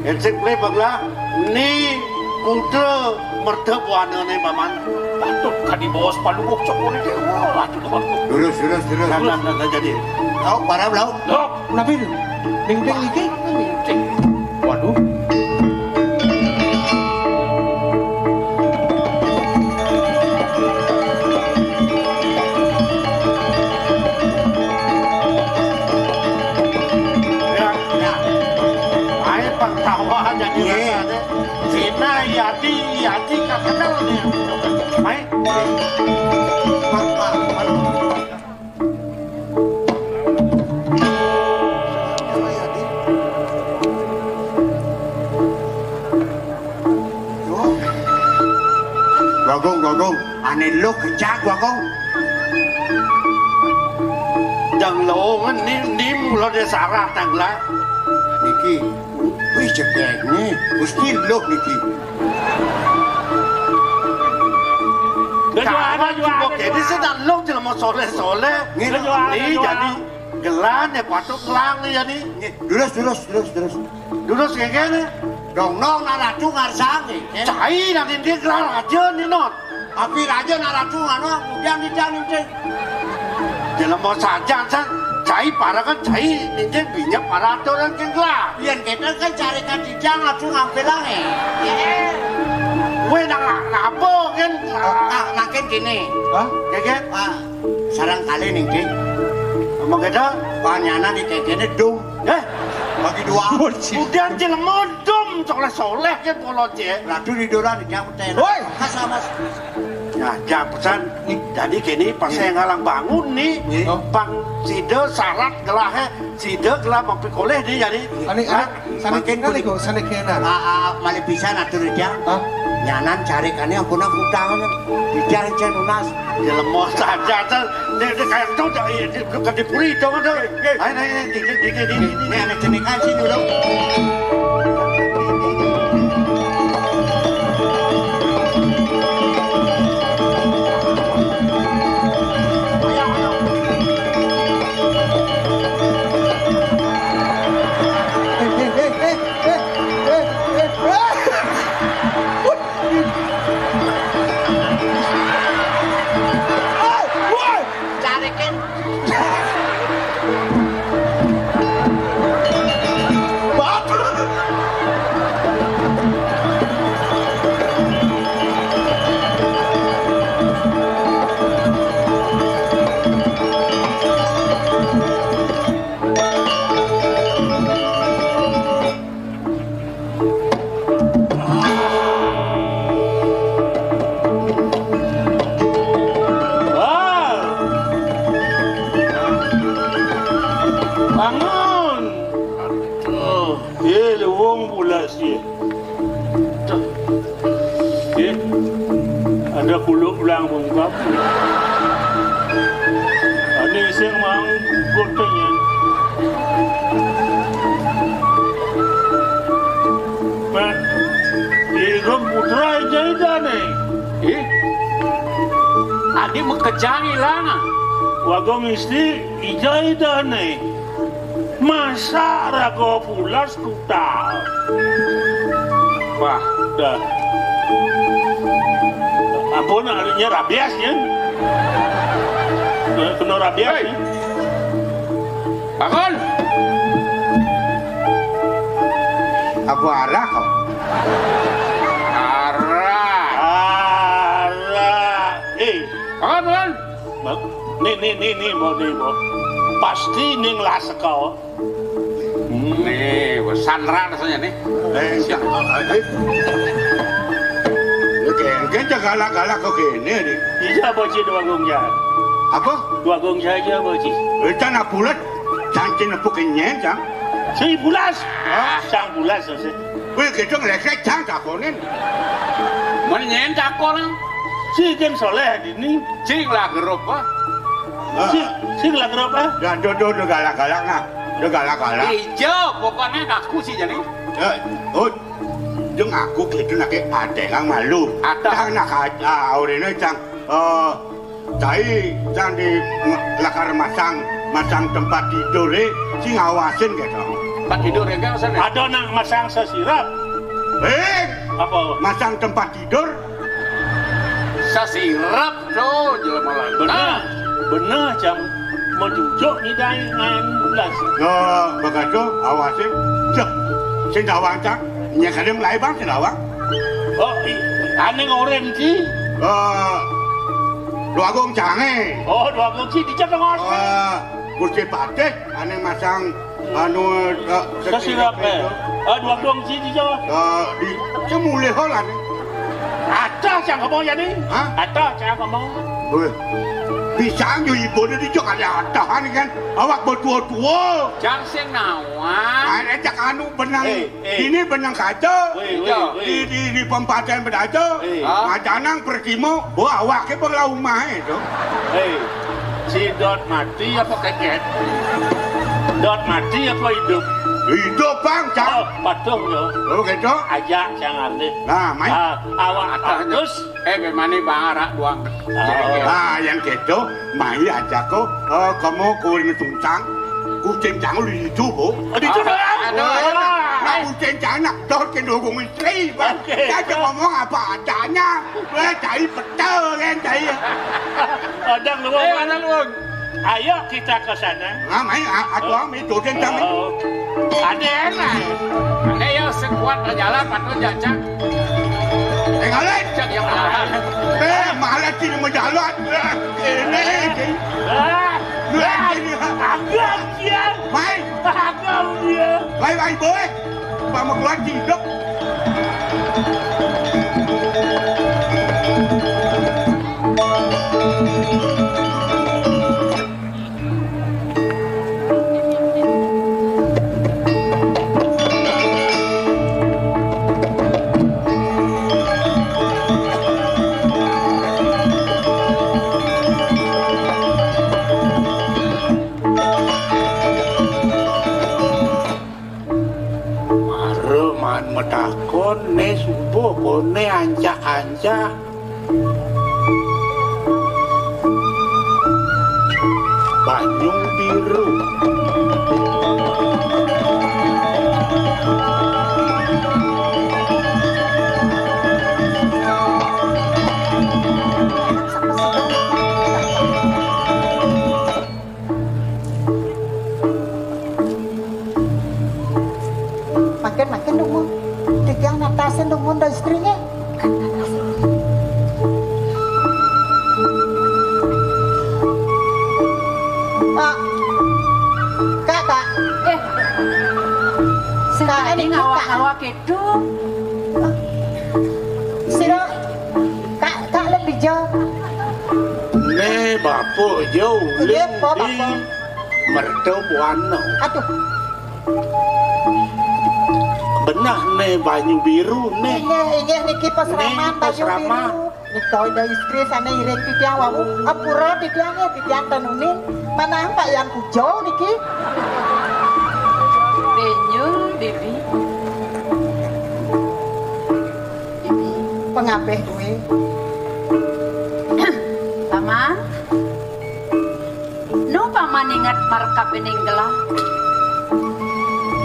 ensik play bagla ni putra mertep wana ni paman. Patut kadi bos palugok cokol dia. Wah, itu bagus. Terus. Lan jadi. Tahu para belau. Dok, Kenapa itu? Ding-ding iki. Waduh. air pangtawa jadi rasanya. Sina yadi tak kenal nih. Mai. Gogong, ane lo kejak gogong. Dang lowongan ni mula dia sarah tanglah. Niki, wih cekek nih, mesti lo niki. Jadi sedang lo jangan mau soleh. Ni jadi gelan ya patut gelang ni jadi. Terus. Duduk kayak gini. Dong nong naraju ngarsange. Cai nanti dia kelar aja nih not. Api raja naraju ngano kemudian ninja. Jelema saja san. Cai para kan cai ninja binyak para orang kan kelar. Yen kita kan carikan dijang ngaju ngambilang Weh ngapa kan? Makin gini. Hah? Keket, sarang kali nih Dik. Ngomong kita, panyana di kekene dung. Bagi dua. Udah jelema dum soleh kan polo je. Radu di doran di jamten. Woi, kasama. Nah, japesan jadi kini pas saya ngalang bangun nih, bang side syarat gelahnya, side gelah mempikoleh dia jadi. Ani makin kali kok sana kenan. Mali bisa natur dia. Nyanan carikannya ampun utang bicara cenunas. Jelema saja tuh, dia kayak tuh kan dipuri dong tuh. Ayo, ini anak cenikan sih dulu. Ada kuluk ulang bungkap. Ada iseng mang gotenya. But ini putra aja nih. Adi mekejang hilang. Wagong isti ija nih. Masa rago pulas kutal. Wah, dah. Ampun, adanya rabies ya. Kena rabies ya. Bangun. Apa arah kau? Arah. Bangun. Nih, mau. Pasti ning lah sekau. Nih, pesantren rasanya nih. Siap. Kita galak-galak kok gini nih. Iya boci dua gongja. Apa? Dua gongja aja boci. Kita nak bulat, cancin nepuk kenyang cang. Si bulas. Cang bulas sih. Wih kita ngelesek cang cakonin. Mana nyen cakon? Si kan soleh ini. Cing lah gerup ah. Si lah gerup ah. Dan dodo galak-galak nak, galak-galak. Ijo, pokoknya ngaku sih jadi. Jeng aku gitu nak ada yang malu. Ada nak aja orang ini cang. Cai cang di lakar masang tempat tidur si ngawasin gitu. Tempat tidur ya kan sana. Ada nak masang sesirap. Apa? Masang tempat tidur? Sesirap tuh jelema lah. Benar jam mau jujuk ni dah ngan bulas. Begitu awasin. Cek, sing dawang cang. Nya kadang lain bang sing dawang. Oh, ane ngoren sih. Dua gong cange. Oh, dua gong sih dicap ngor. Kursi batik ane masang sesirap dua gong sih dicap. Di semule holan. Ada cang ngomong ya nih. Ada cang ngomong. Bisa nyu ibu ni dijok ada tahan kan. Awak bertua-tua. Jang sing nawan. Ajak anu benang. Ini benang kaca. Di pempaten bedaca. Majanang perkimo. Bo awak ke belau rumah itu. Si Dot mati apa keket? Dot mati apa hidup? Hidup bang, cang. Patuh yo. Oh gitu. Ajak cang arti. Nah, main. Awak terus. Bagaimana bang arak doang. Yang gitu. Main aja kok. Kamu kuring tuncang. Kucing cang lu dicoba. Dicoba. Nah, ujian jana, toh kedukung istri, Bang. Saya ngomong apa adanya. Cari betul kan, cari. Odang lu mana lu? Ayo kita ke sana. Main, aduh, main tujuan kami. Ada enak. Ayo sekuat jalan patut jajak. Ngalet. Cek yang jalan. Malah sini menjalan. Ini. Agak dia. Main. Agak dia. Baik, boleh. Mama keluar hidup. Kone subuh kone anca-anca Banyung biru makin dong tigang natasin dong dari istrinya kakak Kak ini ngawak-ngawak itu siro kak lebih jauh ne bapak jauh di merdu buana aduh benah ne banyu biru ne ini niki pasraman banyu biru nikoi da istri sana ireng titiang wawu apura titiangnya titiang tenunin mana pak yang hijau niki Benyul Bibi pengapih duwe Paman nu paman ingat markap ini gelah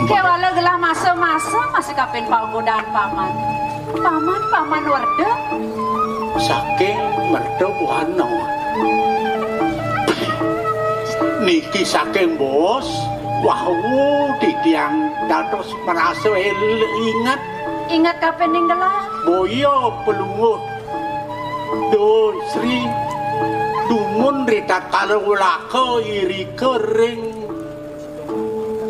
kewala gelah masa-masa masih kapin panggodaan paman warda saking merdu buana niki saking bos wahwu titiang dados merasa ingat kapin ini gelah boyo pelunguh do Sri dumun rita kalulaka iri kering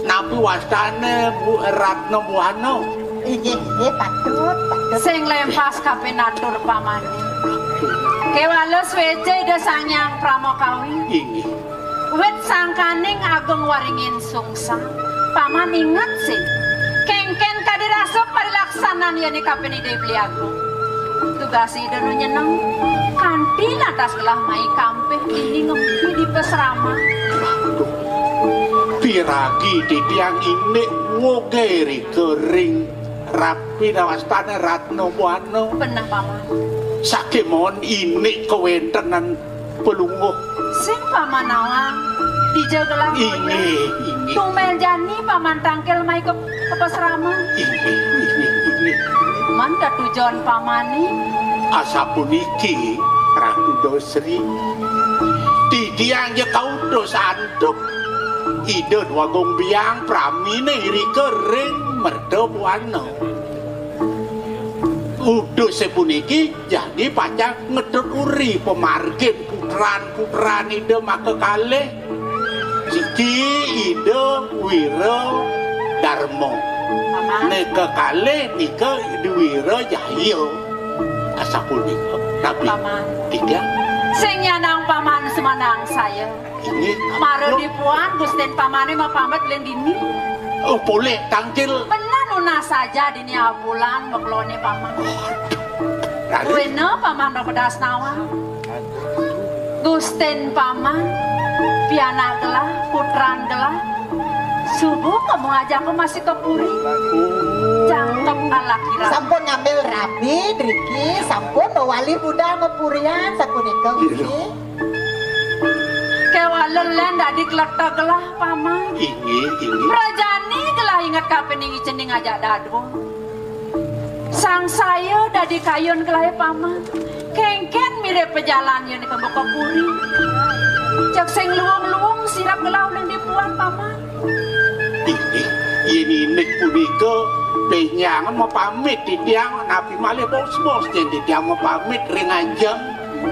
napi wastane Bu Ratno Buana iya patut sing lempas kapin atur paman kewala swece ida sanyang pramokawi ini wet sangkaning ageng waringin sungsang paman ingat sih kengken kadirasuk parilaksanan yani kapin ide beli agung tugas ida nu nyeneng kantin atas gelah mai kampeh ini ngempi di pesrama piragi di tiang ini ngogeri kering rapi nawastane Ratno Buana benar paman sakit mohon ini kewentenan pelunguh sing paman awang dijagelah ini tumel jani paman tangkel mai ke pesrama ini manta tujuan pamani asapuniki Ratu Dosri didiangnya kau dos antuk ide wagung biang pramine iri kering merdu buana udah sepuniki jadi pacak ngedut uri pemargin putran ide maka kalih Ciki ide wiro darmo neke kalih nika ide wiro jahil asapunika tapi tiga sing nyanang paman semanang saya ini maro dipuan gusten pamane mah pamit len dini oh boleh tangkil benar nuna saja dini abulan meklone paman wena paman ro pedas nawa gusten paman piana gelah putran gelah subuh kamu ngajak aku masih ke puri cangkep ala kira sampun ngambil rabi driki sampun wali budal ngepurian sakunika wiki kewala lelen dak dikletek lah paman. Inggih. Rajani gelah ingat kapening cening ajak dadu. Sang saya dadi kayun gelah paman. Kengken mirip pejalan yang dikembok puri. Cek sing luwung-luwung sirap gelah ulun dipuan paman. Ini nek punika penyangan mau pamit di tiang nabi malih bos-bos jadi tiang mau pamit ring anjang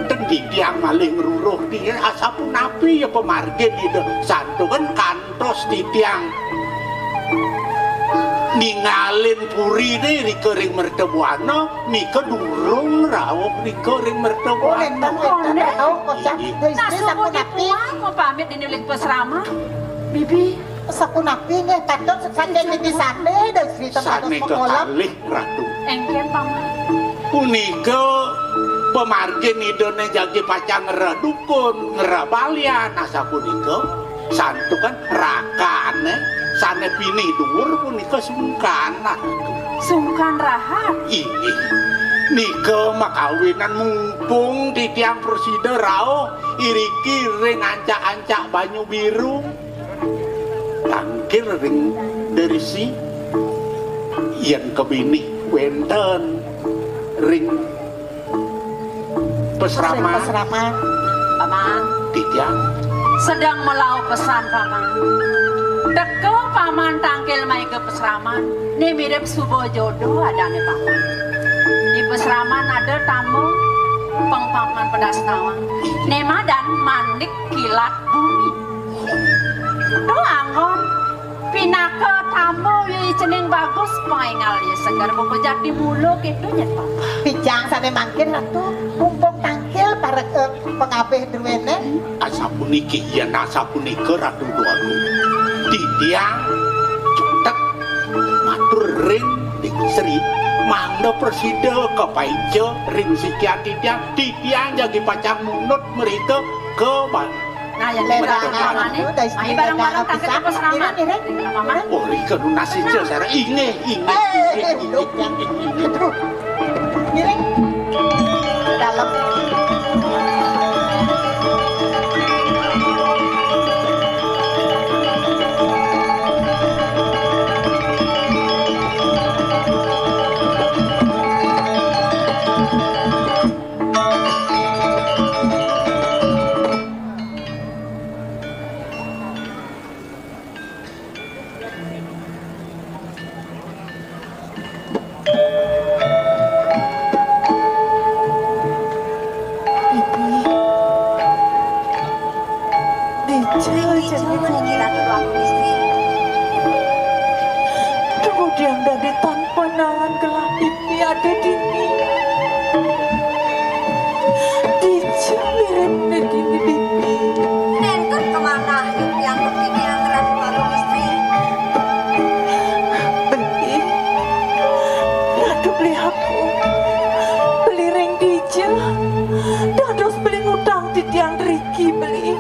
dan di tiang malih ngeruruh dia asapun nabi ya pemargin itu santu kan kantos di tiang ningalin puri ini di kering mertebuana mika durung rawok di kering mertebuana nah subuh dipuan mau pamit di nilik pesrama bibi sapun api nih kadang sate di sate dan cerita sate kekalih ratu engken paman punika pemargin idone jagi pacang ngeradukun ngerabalian asa punika santu kan rakane sane pinih dhuwur punika sungkan sungkan rahat ini nika makawinan mumpung di tiang presida rao iriki ring ancak-ancak banyu biru tangkir ring dari si yang kebini wenten ring pesrama paman tiang sedang melau pesan paman deko paman tangkil mai ke pesraman ini mirip subuh jodoh ada nih paman di pesraman ada tamu pengpaman pedas nawang nema dan mandik kilat bumi doangon pinaka tamu yang cening bagus pengal ya segar bepejak di bulu gitu ya pak bijang sane mangkin ratu mumpung tangkil para pengabeh duwene asapuniki ya nasapunika ratu duaku di tiang cetek matur ring di seri mangda presida ke paijo ring sikian di tiang jadi pacang munut mereka ke nah yang barang-barang ini ayo barang-barang tangkil ke pesrama oh rika nasi jel saya inge miring dalam kemudian dari tanpa nangan gelap pipi ada dini dijamirip negini pipi nengkut kemana yang begini yang keras baru istri beli ratu beli aku beli ring dija dados beli ngutang di tiang Riki beli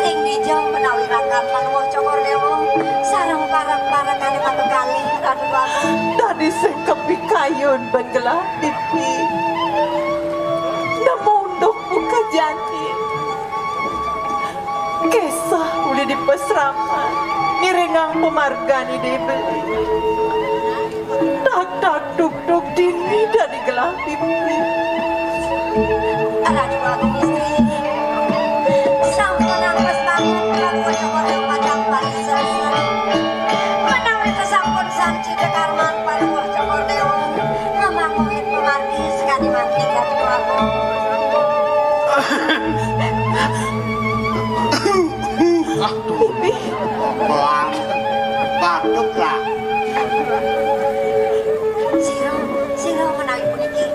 ring dijau menawi rangkap panuh cokor dewo sarang parang-parang kali batu kali ratu aku tadi sengkepi kayun bengelah pipi namunduk buka janji kisah udah di pesrama nirengang pemargani dibeli tak duk dini dari gelah pipi ratu aku istri sampun ang pestamu kalau cokor yang padang parisan menawi kesampun sanci dekarman panuh cokor dewo ngamakuin pemargi sekali mangkin ratu aku pipi batuk lah siro menawi puniki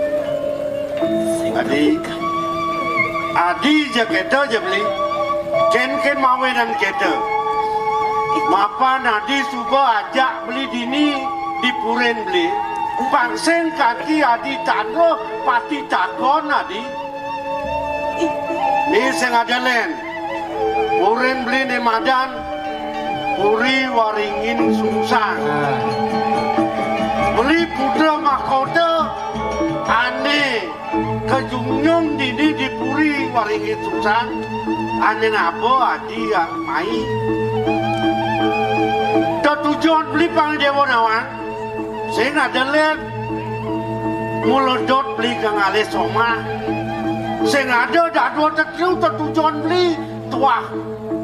Adi jaketo aja beli ken mawenan keto mapa nadi suba ajak beli dini di puren beli pangseng kaki adi tanggo pati takon adi ini sing ada len puren beli ne madan puri waringin sungsang beli putra mahkota aneh kejungyong dini dipuri waringi susah ane apa adi yang mai tujuan beli pang dewa nawan saya ngada lihat mulodot beli kang ale soma saya ngada dadua terkeu tujuan beli tuah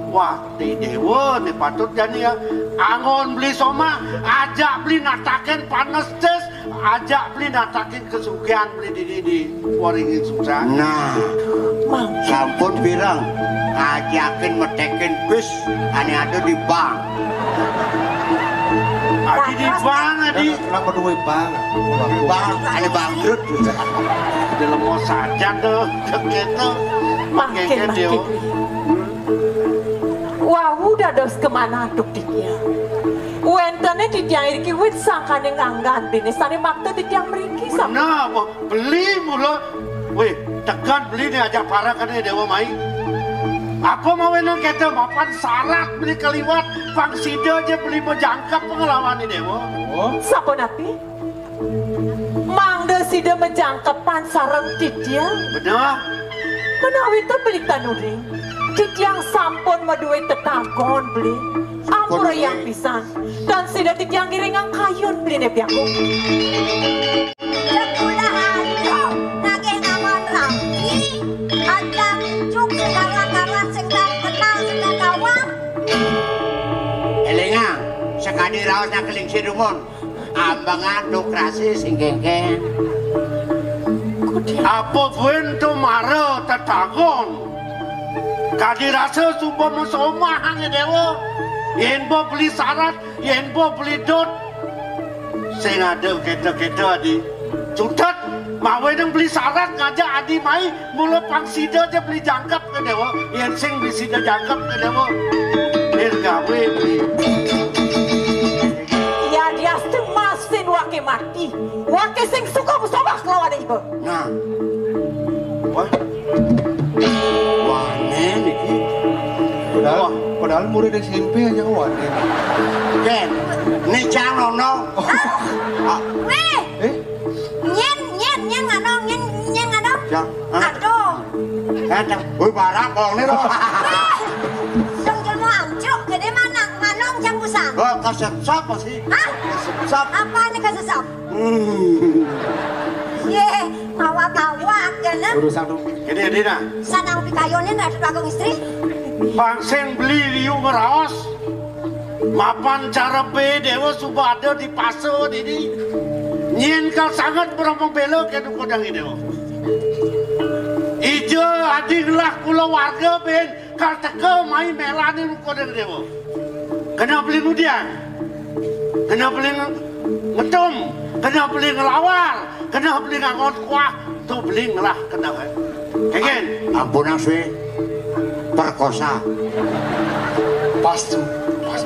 wah di dewa ni patut jadi ya angon beli soma ajak beli nataken panas tes ajak beli nataken kesugihan beli di waringin susah nah sampun birang ajakin metekin bis ane ada di bank adi di bank adi kenapa duwe bank ane bangkrut di lemah saja tuh gitu makin wau dados kemana duk dia wentane ditiang iki wit sangkane nganggan bini sane makta ditiang mriki nah beli mula weh tekan beli ni ajak para kan dewa mai apa mau nang kata mapan syarat beli keliwat pangsida aja beli menjangkap pengalaman ni dewa sapa napi mangda sida menjangkap pansareng didiang benar menawi teu beli tanuring didiang sampun maduwe tetagon beli ampura yang pisan dan sida didiang giringang kayun beli ne piangku sekali raos nak keling si rumon ambangan dukrasi sing genggen apa buen tu mara tetagon kadi rasa sumpah mesomah hanya dewa yen bo beli syarat yen bo beli dot saya ada kita adi cutat mawe nang beli syarat ngajak adi mai mula pangsida aja beli jangkap ke dewa yen sing beli sida jangkap ke dewa gawe beli masin wake mati wake sing suka musobah lawan ibu nah wanen iki padahal murid SMP aja wanen Ken ni cang nono weh nyen ngano aduh kata woi barang kong ni lo sing jelmo angcuk gede mana manong jang busang oh kasep-sep sih hah? kasep-sep apa nih kasep-sep? Ye, awak-awak kan urusan tuh ini nah sanang pikayonnya nggak ada bagong istri bangseng beli liu ngeraos mapan cara be dewa sudah ada di paso ini nyen kal sangat beromong belok ke kodang ini dewa ijo adinglah kula warga ben kal teke mai melani kodang dewa kena beli nudian kena beli ngedom kena beli ngelawar kena beli ngangon kuah tuh beli ngelah kena kegen ampun aswe perkosa pas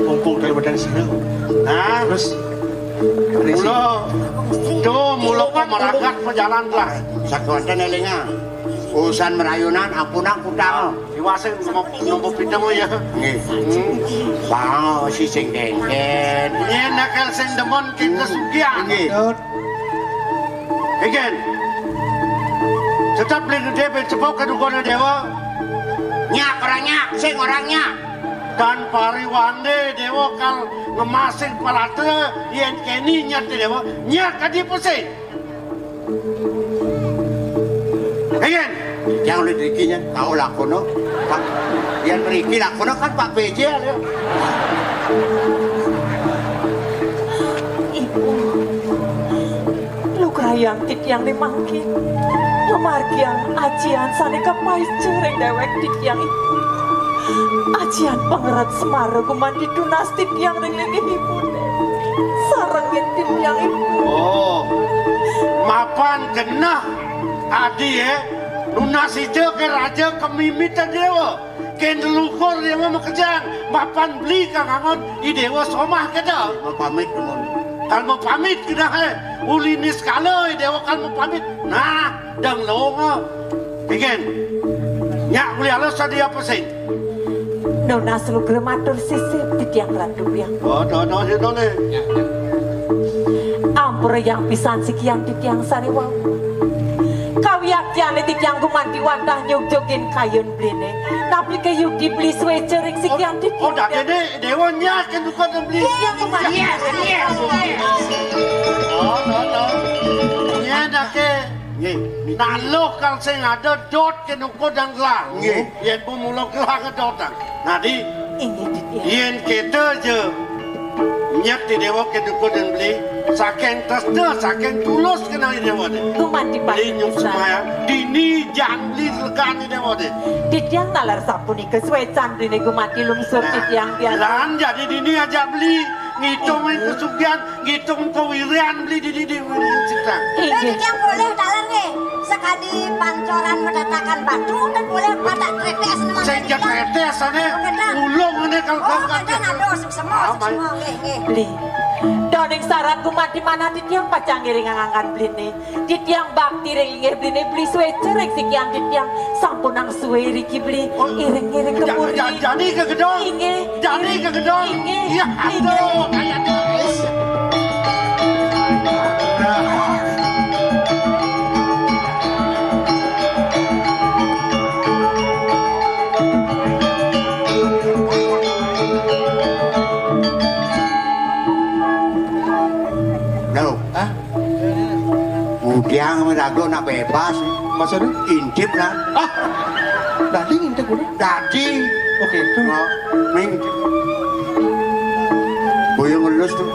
mumpung dari badan sini nah terus mulo pemeragat pejalan lah sakonten elinga urusan merayunan ampunan kutang diwasing nombor pindah ya bang si sing dengken nyen nakal sing demon kita sugian again tetap beli gede becepok kedukona dewa nyak orangnya sing orangnya dan pariwande dewa kal ngemasing palate yen keni nyat dewa nyak kadi pusing again yang oleh dirikinya tahu lakono pak yang beriki lakono kan Pak PJ ya. Ibu lu kerayang tit yang dimangkin pemargian ajian sane kapais cereng dewek tit yang ibu ajian pangeran Semara kuman di dunasti yang ring-ring ibu sarengin tit yang ibu oh mapan kena adi ya lunas hijau ke raja kemimita dewa ke leluhur dewa makejang mapan beli kang angon i dewa somah keda mau pamit teman kalau mau pamit kena ulinis kalau i dewa kalau mau pamit nah dang longo bikin nyak beli alas tadi apa sih nona selu grematur sisip di tiang ratu yang oh no ampura yang pisan sikian di tiang sariwau kawi piak-piakne titiang gumanti wantah nyug-jogin kayun blene. Tapi ke yuk dibeli sweater ring sekian titiang. Oh, dak gede dewonya kan bukan beli. Titiang gumanti. Iya. No. Nya dak ke. Nggih, naloh kang sing ada dot ke nuko dan gelang. Nggih, yen pumulo gelang ke dotan. Nadi Inggih titiang. yen kita je nyat di dewa ke nuko dan beli saking testa saking tulus kena dewa de. Gumanti Beli nyuk paling semaya dini jan beli legani dewa de. titiang nalar sapunika swecan blene gumanti lungsur titiang biasa. Lan jadi dini aja beli ngitung kesugihan, ngitung kewirian beli di citang. Inggih. Yang boleh dalam nih sekali pancoran mendatangkan batu dan boleh pada tretes nama Sejak tretes sana ulung ini kalau oh kau kan ada semua Beli. Doning saran gumanti mana titiang pacang ngiring ngangkan blene. Titiang bakti ring inggih blene beli sweater ring sekian titiang sampun nang suwe riki beli iring-iring keburi. Jadi ke gedong. Inggih. Jadi ke gedong. Inggih. Iya, aduh, kayak Udiang merago nak bebas. Maksudnya? Intip lah. Dadi ngintip udah? Dadi. Oke, itu. Ming. Boyong ngelus tuh.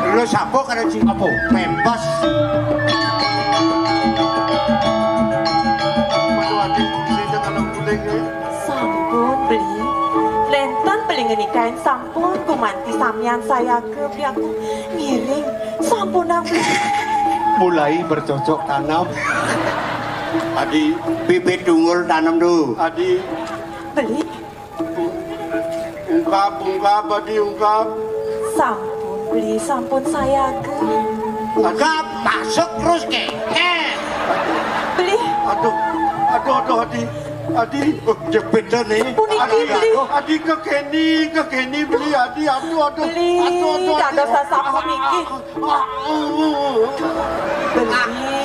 Ngelus apa kan sih? Apa? Bebas. Sampun beli. Lenten beli ngenikain sampun gumanti samian saya ke biaku ngiring sampun nang beli. Mulai bercocok tanam. Adi, Bibit tunggul tanam tuh. Adi, Beli. ungkap, Adi ungkap. Sampun beli sampun saya ke. Ungkap masuk terus ke. Beli. Aduh, Adi, jepit nih. Adi ke Kenny beli, Adi, aduh. Beli. Dados sampun iki. Beli.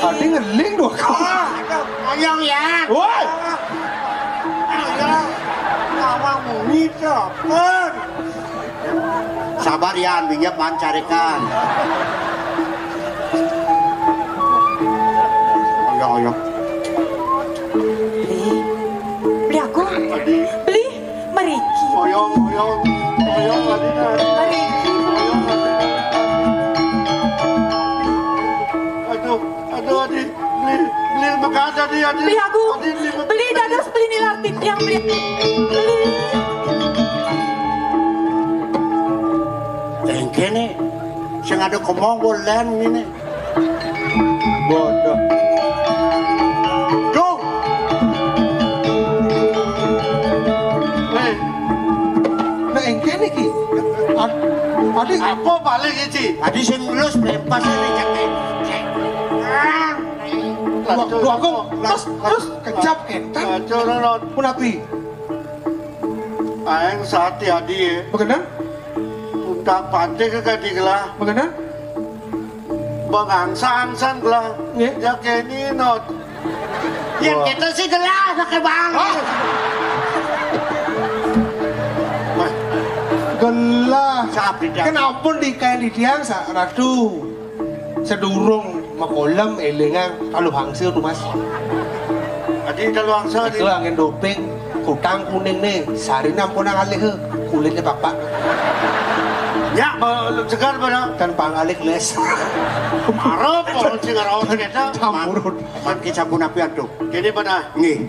Adi ngeling dua kali. Ayang ya. Woi. Awakmu nitapen. Sabar ya, minyak mancarikan. Ayo. Beli aku. Beli. Meriki. Oyong, Adi. Meriki. Aduh, Adi, beli makan Adi. Beli aku. Beli dados beli nilar titiang beli. Beli. Tengke nih. Sing ada komong bolen ini. Bodoh. Dong. Nah, engke nih ki. Adi Apa balik ini? Adi sing lulus bebas ini jaket. Dua aku terus kecap kentan. Aduh, Punapi. Aeng sati Adi ya. Bagaimana? Untak pantai ke kadiglah. Bagaimana? Bangangsa-angsan gelah. Ya Kenny not. Yang kita sih gelas pakai bang. Gelah. Sapi dah. Kenapa di kain lidiang sa ratu sedurung makolam elengang kalau hangsir tuh mas. Adi kalau angsa Itu angin doping kutang kuning nih sari nampun ang alih kulitnya bapak. Ya, segar mana? Kan pangalik les. Arab orang segar orang kita. Campurut. Makin sabun api aduk. Jadi mana? Nih.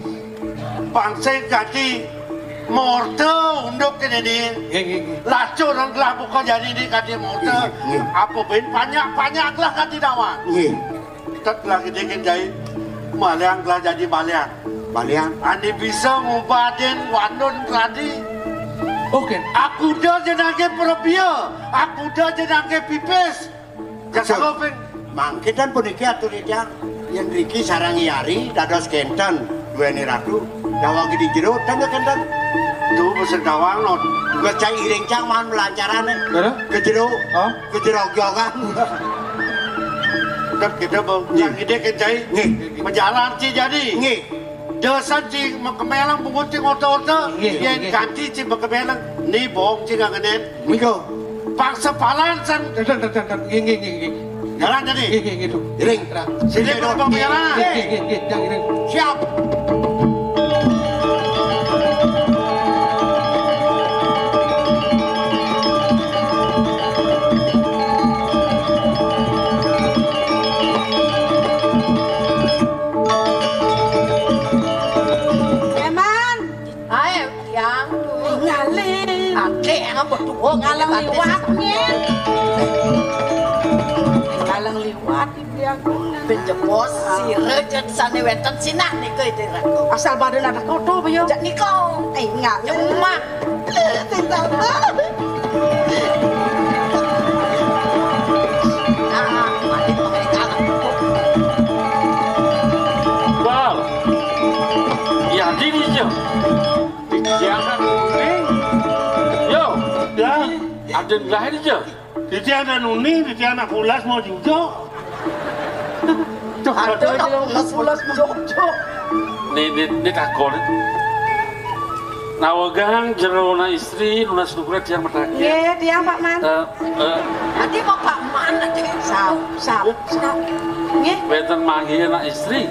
Bangsa kati morte untuk ini. Lacu orang gelah bukan jadi di kati morte. Apa pun banyak lah kati dawa. Nih. Tet lagi dikit jahit. Maliang gelah jadi baliang. Baliang. Andi bisa ngubatin wandun keladi. Oke. Aku dah jenake perobia. Aku dah jenake pipis. Jangan lupa. Mangkin dan puniki atur idang. Yang Riki sarangi yari dados kenten. Dua ini ratu. Dawang di jero dan kenten. Tuh pesen dawang not. Gue cai iring cang mahan melancaran. Mana? Ke jero. Oh? Ke jero gyokan. Benar kita bang, yang ide kencai, berjalan ci jadi. Dosa ci kemelang pengunting oto-oto, yang ganti ci kemelang, nih bohong ci nggak ngenen. Miko. Paksa palan san. Jalan jadi. Gitu. Ring. Sini berapa jalan? Siap. Ngalang liwatnya ngalang liwat dia penjebos si rejet sana wetan sinak nih ke itu asal badan ada kotor bayo jak niko enggak nyemak tinggal Bal, ya dini je, jangan kuning. Yo, Ya, ada lahir je. di tiada nuni, di tiada pulas mau juga. aduh pulas jojo Ni takon. Nawagang jero na istri, nuna sukurat yang merdaki. Ye, dia Pak Man. nanti mau pak mana deh Sap. Nggih, Benten manggil na istri.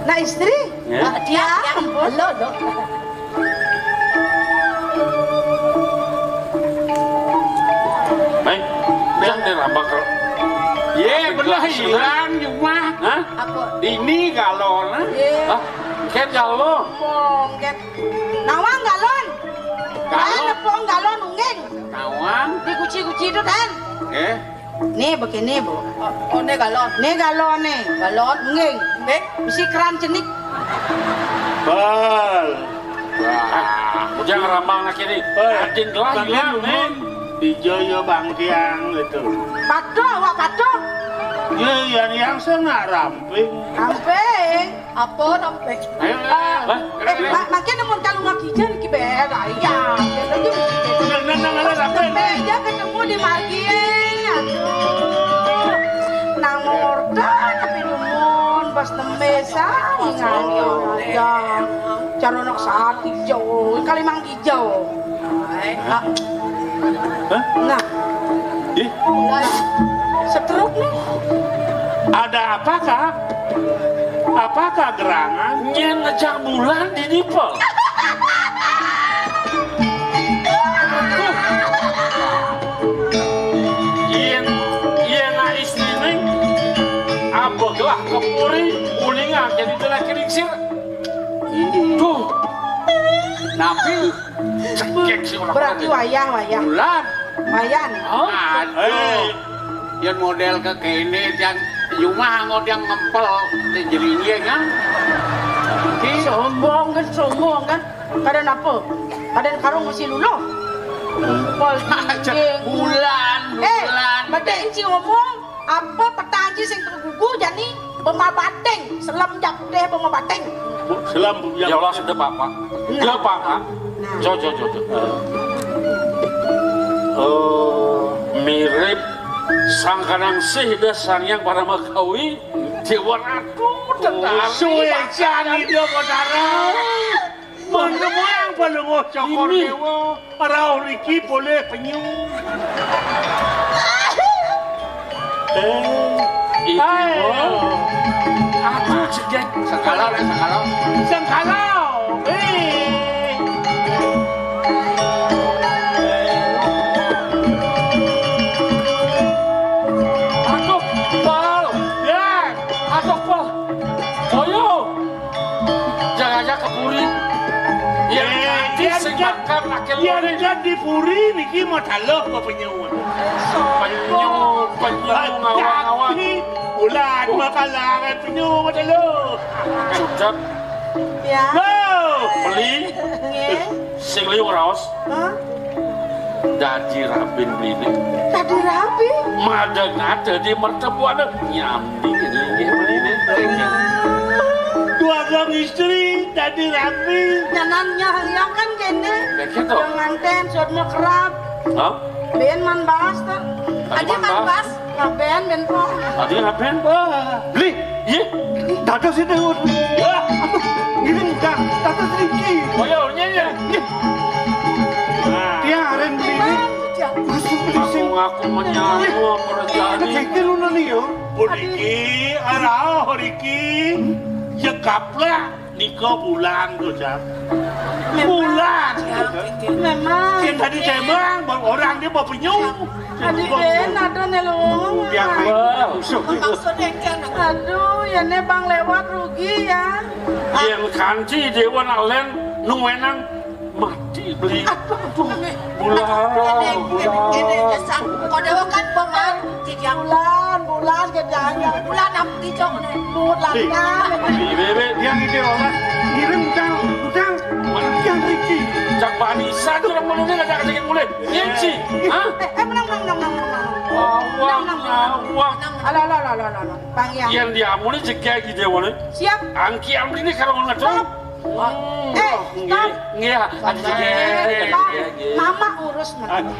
nah istri? Ya. dia lo Baik, biar dia rambak. Ye, belah hilang cuma. Hah? apa Ini galon. Ah, ken galon. Mongket. Nawang galon. Galon. Nepong galon ungeng. Kawan. Dikuci-kuci itu kan. Nih begini Bu. oh ne galon Nih galon nih. galon Ungeng. bek Mesti keran cenik. Bal. Jangan rambang nak kiri. Adin gelas Bang hilang, Tiang, nih. di Joyo Bang Tiang itu. Pato, wak pato. Ya, yang senang ramping. Ampeng. apa sampai Ayo, Makin namun kalau ngakijan ki beda ya. Nang ramping. Beja ketemu di margin. Aduh. Nang morda tapi numun pas temesa ingat ya. Cara nak saat hijau, kali mang hijau. Nah, setruk nih. Ada apakah? Apakah gerangan? Nyen ngejak bulan di nipel. Iya na istri nih. Apa gelah kepuri ulingan jadi telah keringsir. Tuh. Nabi cekek sih orang. Berarti wayah. bulan. Wayan. Aduh. Yang model ke kene yang rumah ngot yang ngempel jerinya kan. Sombong kan. Kadang apa? Kadang karung masih luluh. Pol bulan. Badai inci ngomong apa petaji sing tergugu jani bema bateng, selam jak deh bema bateng. Selam Ya Allah sudah Pak. Ya Pak. Jojo. Mirip sang kanang sih dah sang yang para makawi dewa ratu tentara. Suwe cani dia kodara. Menemuang pelungu cokor dewa. Para Riki boleh penyu. Apa cegek? Sengkalau. Sengkalau. Yang jadi puri niki mau taluh ke penyu. Ngawang-ngawang. Ulan makalangan penyu mau taluh. Sudah. Ya. Beli. Sing liu raos. Dadi rabin beli ini. Tadi rapi. Mada-ngada di mertepuan nyambi ini beli ini. Dua orang istri tadi rapi. Nyanannya yang kan gini. Begitu. Dengan ten sudah kerap. Hah? Ben man bahas tak. Adi man bas Ngaben ben po. Adi ngaben? Beli. Iya. Dados itu. Ini enggak. Dados Riki. Oh ya, nya. Dia aren beli. Aku menyamu kerjaan ini. Kayak lu nih yo. Riki, arah Riki. Cekaplah nikah bulan tuh, Jam. Bulan. Memang. Yang tadi cemang, orang dia mau penyung. Adik Ben, aduh nelung. Yang Aduh, ya ne bang lewat rugi ya. Yang kanci dewa nalen nuwenang mati beli. Bulan. Kau dewa kan peman Bulan kerjanya. bulan apa hijau nih? Bulan kan. Bebe, yang ide orang ngirim udang yang Riki. cak bani satu orang mulutnya nggak kasih mulai. Iya sih, hah? Menang. Wah. Alah. Bang ya. Yang diamuni jika gitu dewa nih. Siap. Angki amri ini kalau nggak tahu. Nggih, ada jege. Mama urus nanti.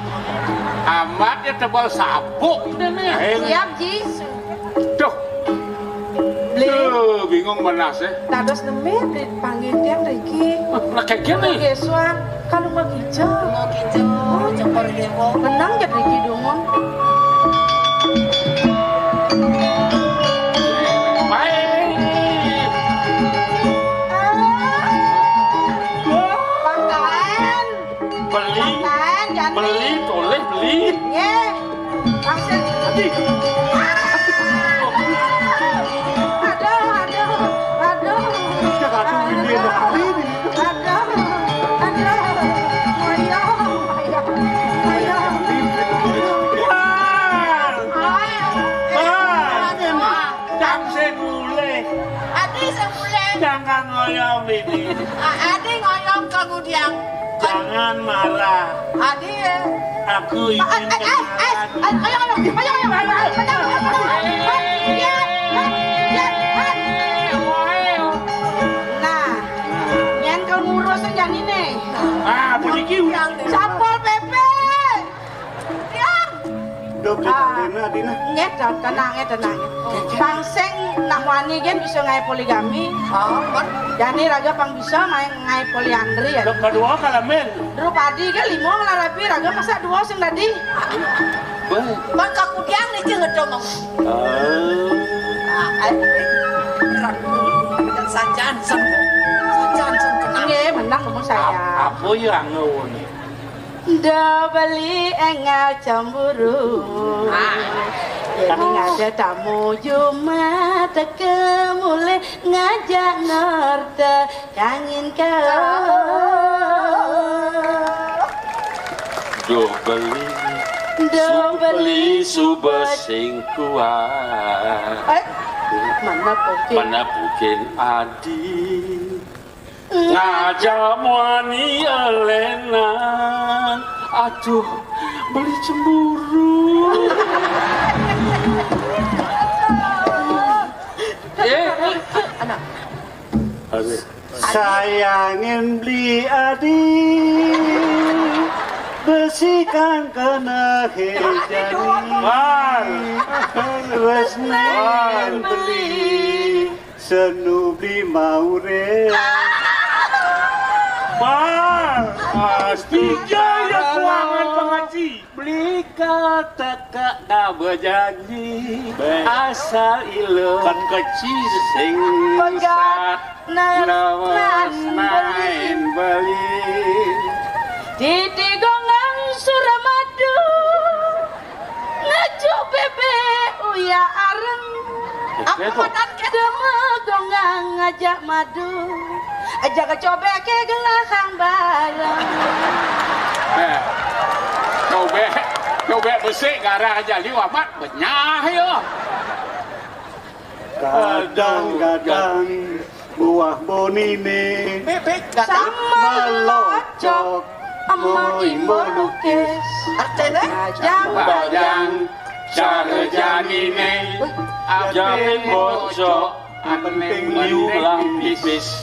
Amat ya tebal sabuk nih. Siap, Ji. Duh. Duh, bingung benas ya. Dados nemit dipanggil tiang Riki. Nah kayak gini. Gesuan kalau mau hijau. Cokor dewo. Menang jadi Riki Dumon. Beli, toleh beli. Ye, langsung. Jangan ngoyong ini. Adi ngoyong kamu diang. Jangan marah. Adi ya. Aku ingin Nah, yang kau ngurus yang ini. Bunyi Sapol Pepe. Yang. Dok, Dina. Nggih, tenang. Bang sing nak wani gen bisa ngai poligami. Jadi raga pang bisa main ngai poliandri ya. kedua kalamen. Dulu padi kan limo ngelarapi raga masa dua sing tadi. Bang kaku diang nih jangan domong. Sajan tenang. Nggih, menang ngomong saya. Apa yang ngawon? Dah beli enggak cemburu. Jadi ngajak tamu Jumat kemulai ngajak norte kangen kau. Do beli subah sing kuat. Mana bukan adi. Ngajak wani elenan. Aduh, beli cemburu. Sayangin beli adik, bersihkan kena hejani. Resmen beli, senu beli mau re. Pasti jaya keuangan pengaji. Beli kata tak berjanji asal ilo Kan kecil sing nawas main beli Titi gongang Suramadu ngajuk bebe uya areng. Apa madan kedema gongang ngajak madu. Jaga cobek ke gelakang bareng. Cobek bersih gara aja liwamat benyah yo. Kadang-kadang buah bonine sama melocok moi melukis bajang cara janine jamin bocok penting liulang pipis.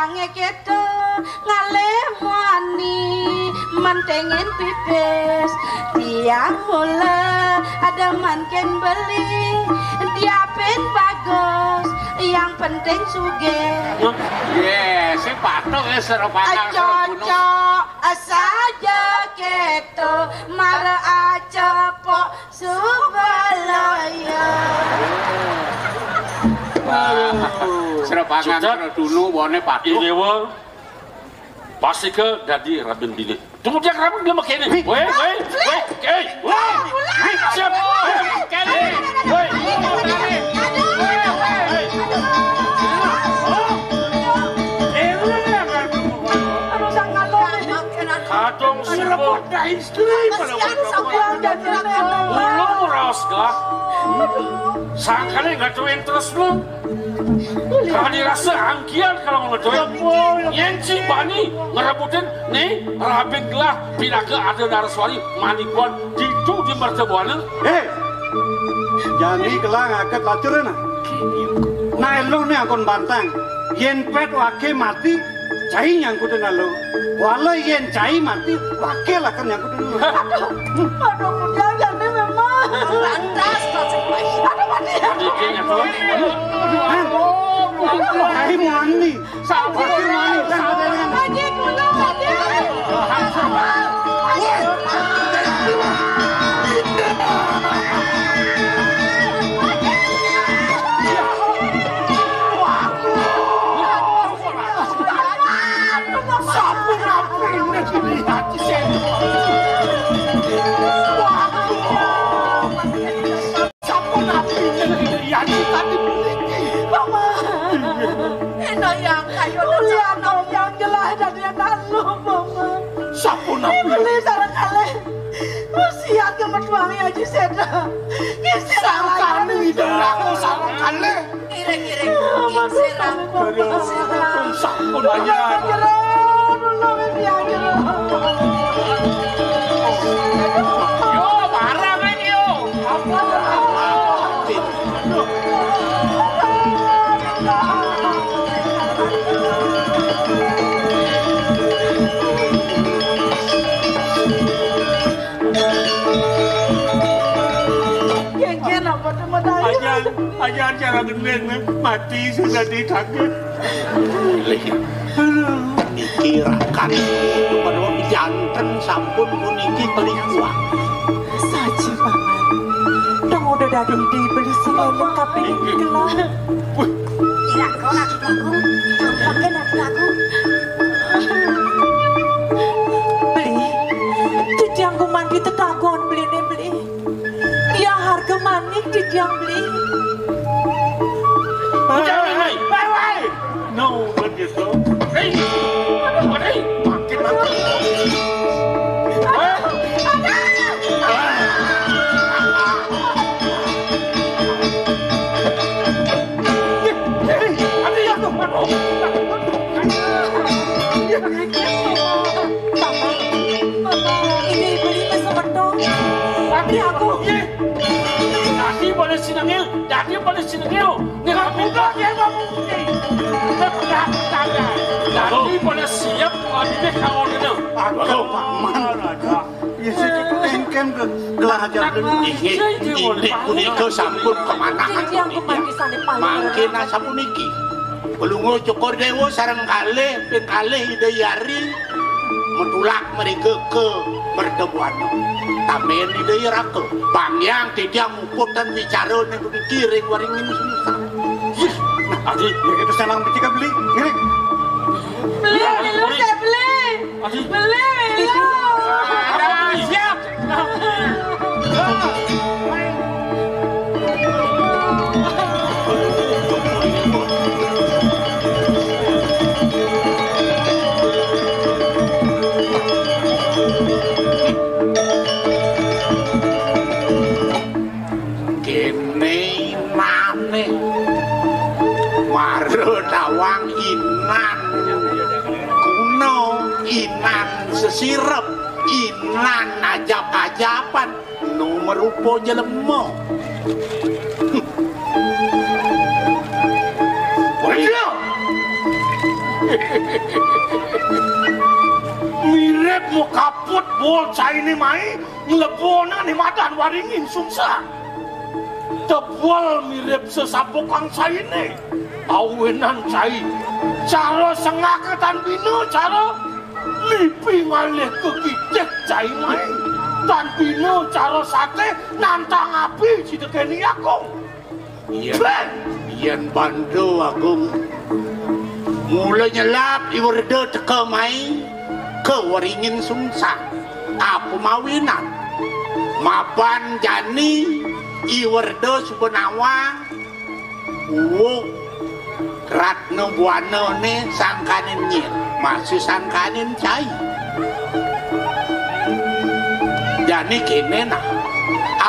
tiange keto ngalih wani mentengin pipis tiang mula ada manken beli diapin bagus yang penting sugih. Si patok ya serepanang cocok saja keto mara acepok subalaya. Serepangan dulu wone patok. Idewa pasti ke dadi rabin bini. Tunggu dia rabin dia makin ini. Weh. Siap. Weh. Kadang suruh istri belum ras gak sangkanya nggak tuin terus lu kalau dirasa angkian kalau ngedoin nyenci bani ngerebutin nih rabing gelah pindah ke ada naraswari manikuan itu di mertebuan jadi gelah ngakit lacurin nah elu nih akun bantang yen pet wake mati cai nyangkutin elu walau yen cai mati wake lah kan nyangkutin elu Aduh, jangan nih memang lantas aduh mati Hai mani, wakil mani, Haji dulu, yang kayu lihat dong yang jelas dan yang lalu mama sapu nabi beli sarang kali usia kemertuangi aja seda sarang kali aku sarang kali kira-kira serang sapu aja yo barang ini yo aja cara gendeng mati sudah ditangkap. Dikirakan pada jantan sampun puniki beli uang. Saji paman, dong udah dari dibeli semua lengkap ini gelah. Tidak kau lagi aku, tampaknya nanti aku. Beli, didiang mandi tetagon beli nih beli. Dia harga manik didiang beli. Hei, no begitu. Hei, makin mati. Ini beli mesem tapi aku. Dadi boleh sinengil, dadi boleh sinengil. Nggak mudah ya bang. Dadi boleh siap adine kalau gitu. Aduh paman, ya segitu engkem ke gelah aja dulu. Ini puniki sampun kemana? Didiang mandi sana paling. Makin asa puniki. Pelungo cokor dewa sarang kalih ping kalih ide yari metulak mereka ke mertebuan. Tamen ide raka pangyang tidiang mukutan bicara nih kiring waring ini susah. Adi, ya kita salang bertiga beli, ngiring. Beli, saya beli. Beli, Siap. Tawang inan kuno, inan sesirep, inan ajap-ajapan, nomor rupo jelemo. Mirip mau kaput bol cai ni mai ngelebona ni madan waringin sungsa. Tebal mirip sesabokang cai ni. Awenan cai. Cara sengakatan bina cara lipi ngalih ke kitek cai mai. Dan bina cara sate nantang api si tekeni akong. Iyan bandu akong mulai nyelap iwarda teka mai ke waringin sungsa apa mawinan maban jani iwarda subenawang uwuk ratna buana ne sangkanin nyir masih sangkanin cai jani kene nah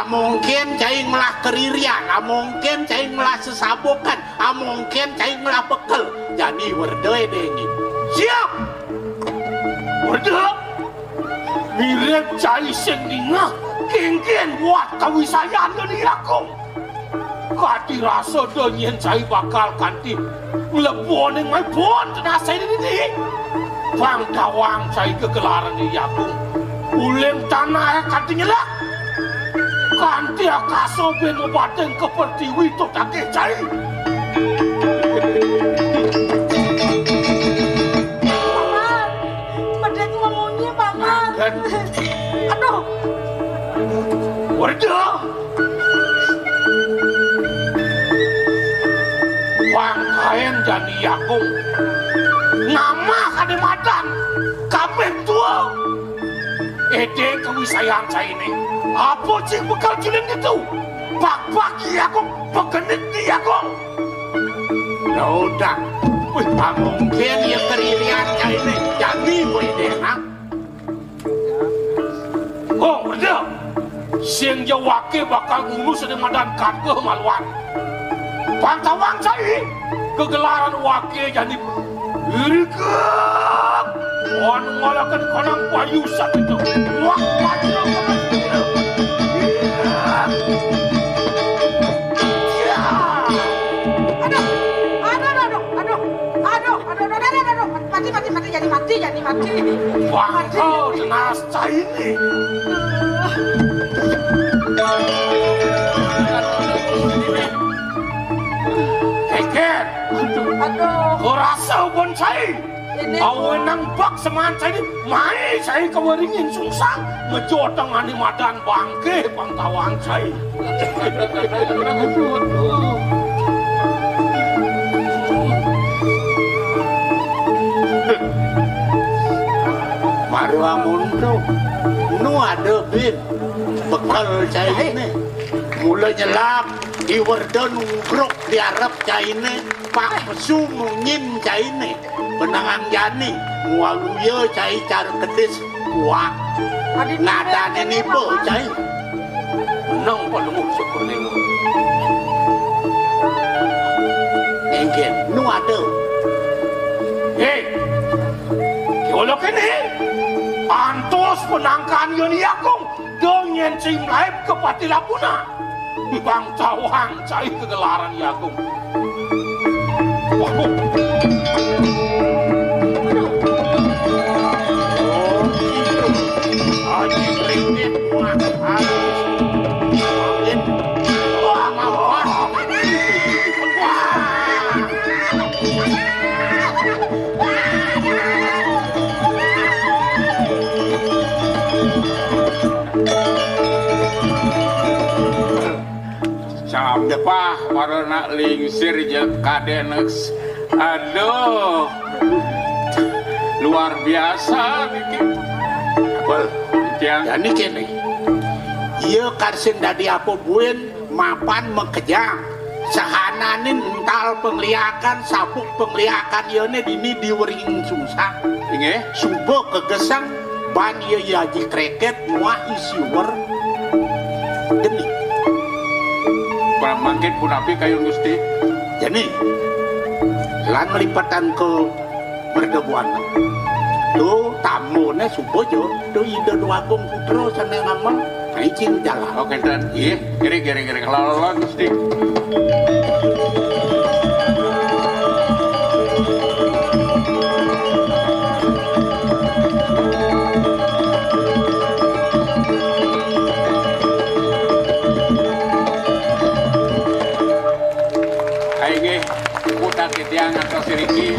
mungkin cai ngelah keririan mungkin cai ngelah sesabokan mungkin cai ngelah bekel jadi werdoi dengin siap Warda mirip cai sing dingah kengken buat kawisayan ni akong kati rasa donyen cai bakal kanti melebon yang mai bon tenasa ini bang tawang cai kegelaran ni akong ulem tanah kantinya lah kanti akaso ben obaten ke pertiwi to take cai Paman medek ngomongnya paman aduh Warda Wang kain jadi yakung nama kade madan kabeh tua ede kewisayang cai ini apa sih bekal cilin itu bak-baki aku pegenit di aku ya udah mungkin ya keririan cai ini jadi boleh ha oh udah sing jawake bakal ngurus di madan kakeh maluan pantawang cai kegelaran wake jadi irikak wan ngalakan konang payusan itu wak mati jadi mati wah kau jelas cai ini Keken kau rasa pun cai awenang bak seman cai ini mai cai kewaringin sungsang ngejoteng ani madan bangke pantawang cai Marwa mundo nu ada bin bekal cai ini mulai nyelap iwarda nungkruk diarap cai ini pak pesu mungin cai ini penangan jani mualuya cai cara kedis kuat ngadane nipo cai menang palunguh syukur nemu enggen nu ada hei kiolok ini antos penangkan yoni akong donyen cing laib ke Patilapuna bang cawang cai kegelaran yakung waduh Haji Ringgit Wah Angin Wah Mawar Sampah warna lingsir jeung kadenex aduh luar biasa bikin jadi kene iya karsen dadi apa buen mapan mengkejang sahananin ental pengliakan sapuk pengliakan yone dini diwering sungsang inge subuh kegesang ban iya yaji kreket muah isiwer geni mangkin pun api kayu gusti jadi lan melipatan ke merdebuan tuh tamunya subuh jo tuh ide dua kong putro sana ngamal izin jalan oke dan iya kiri kalau gusti Ayo nggih, udah kita ngantos Riki.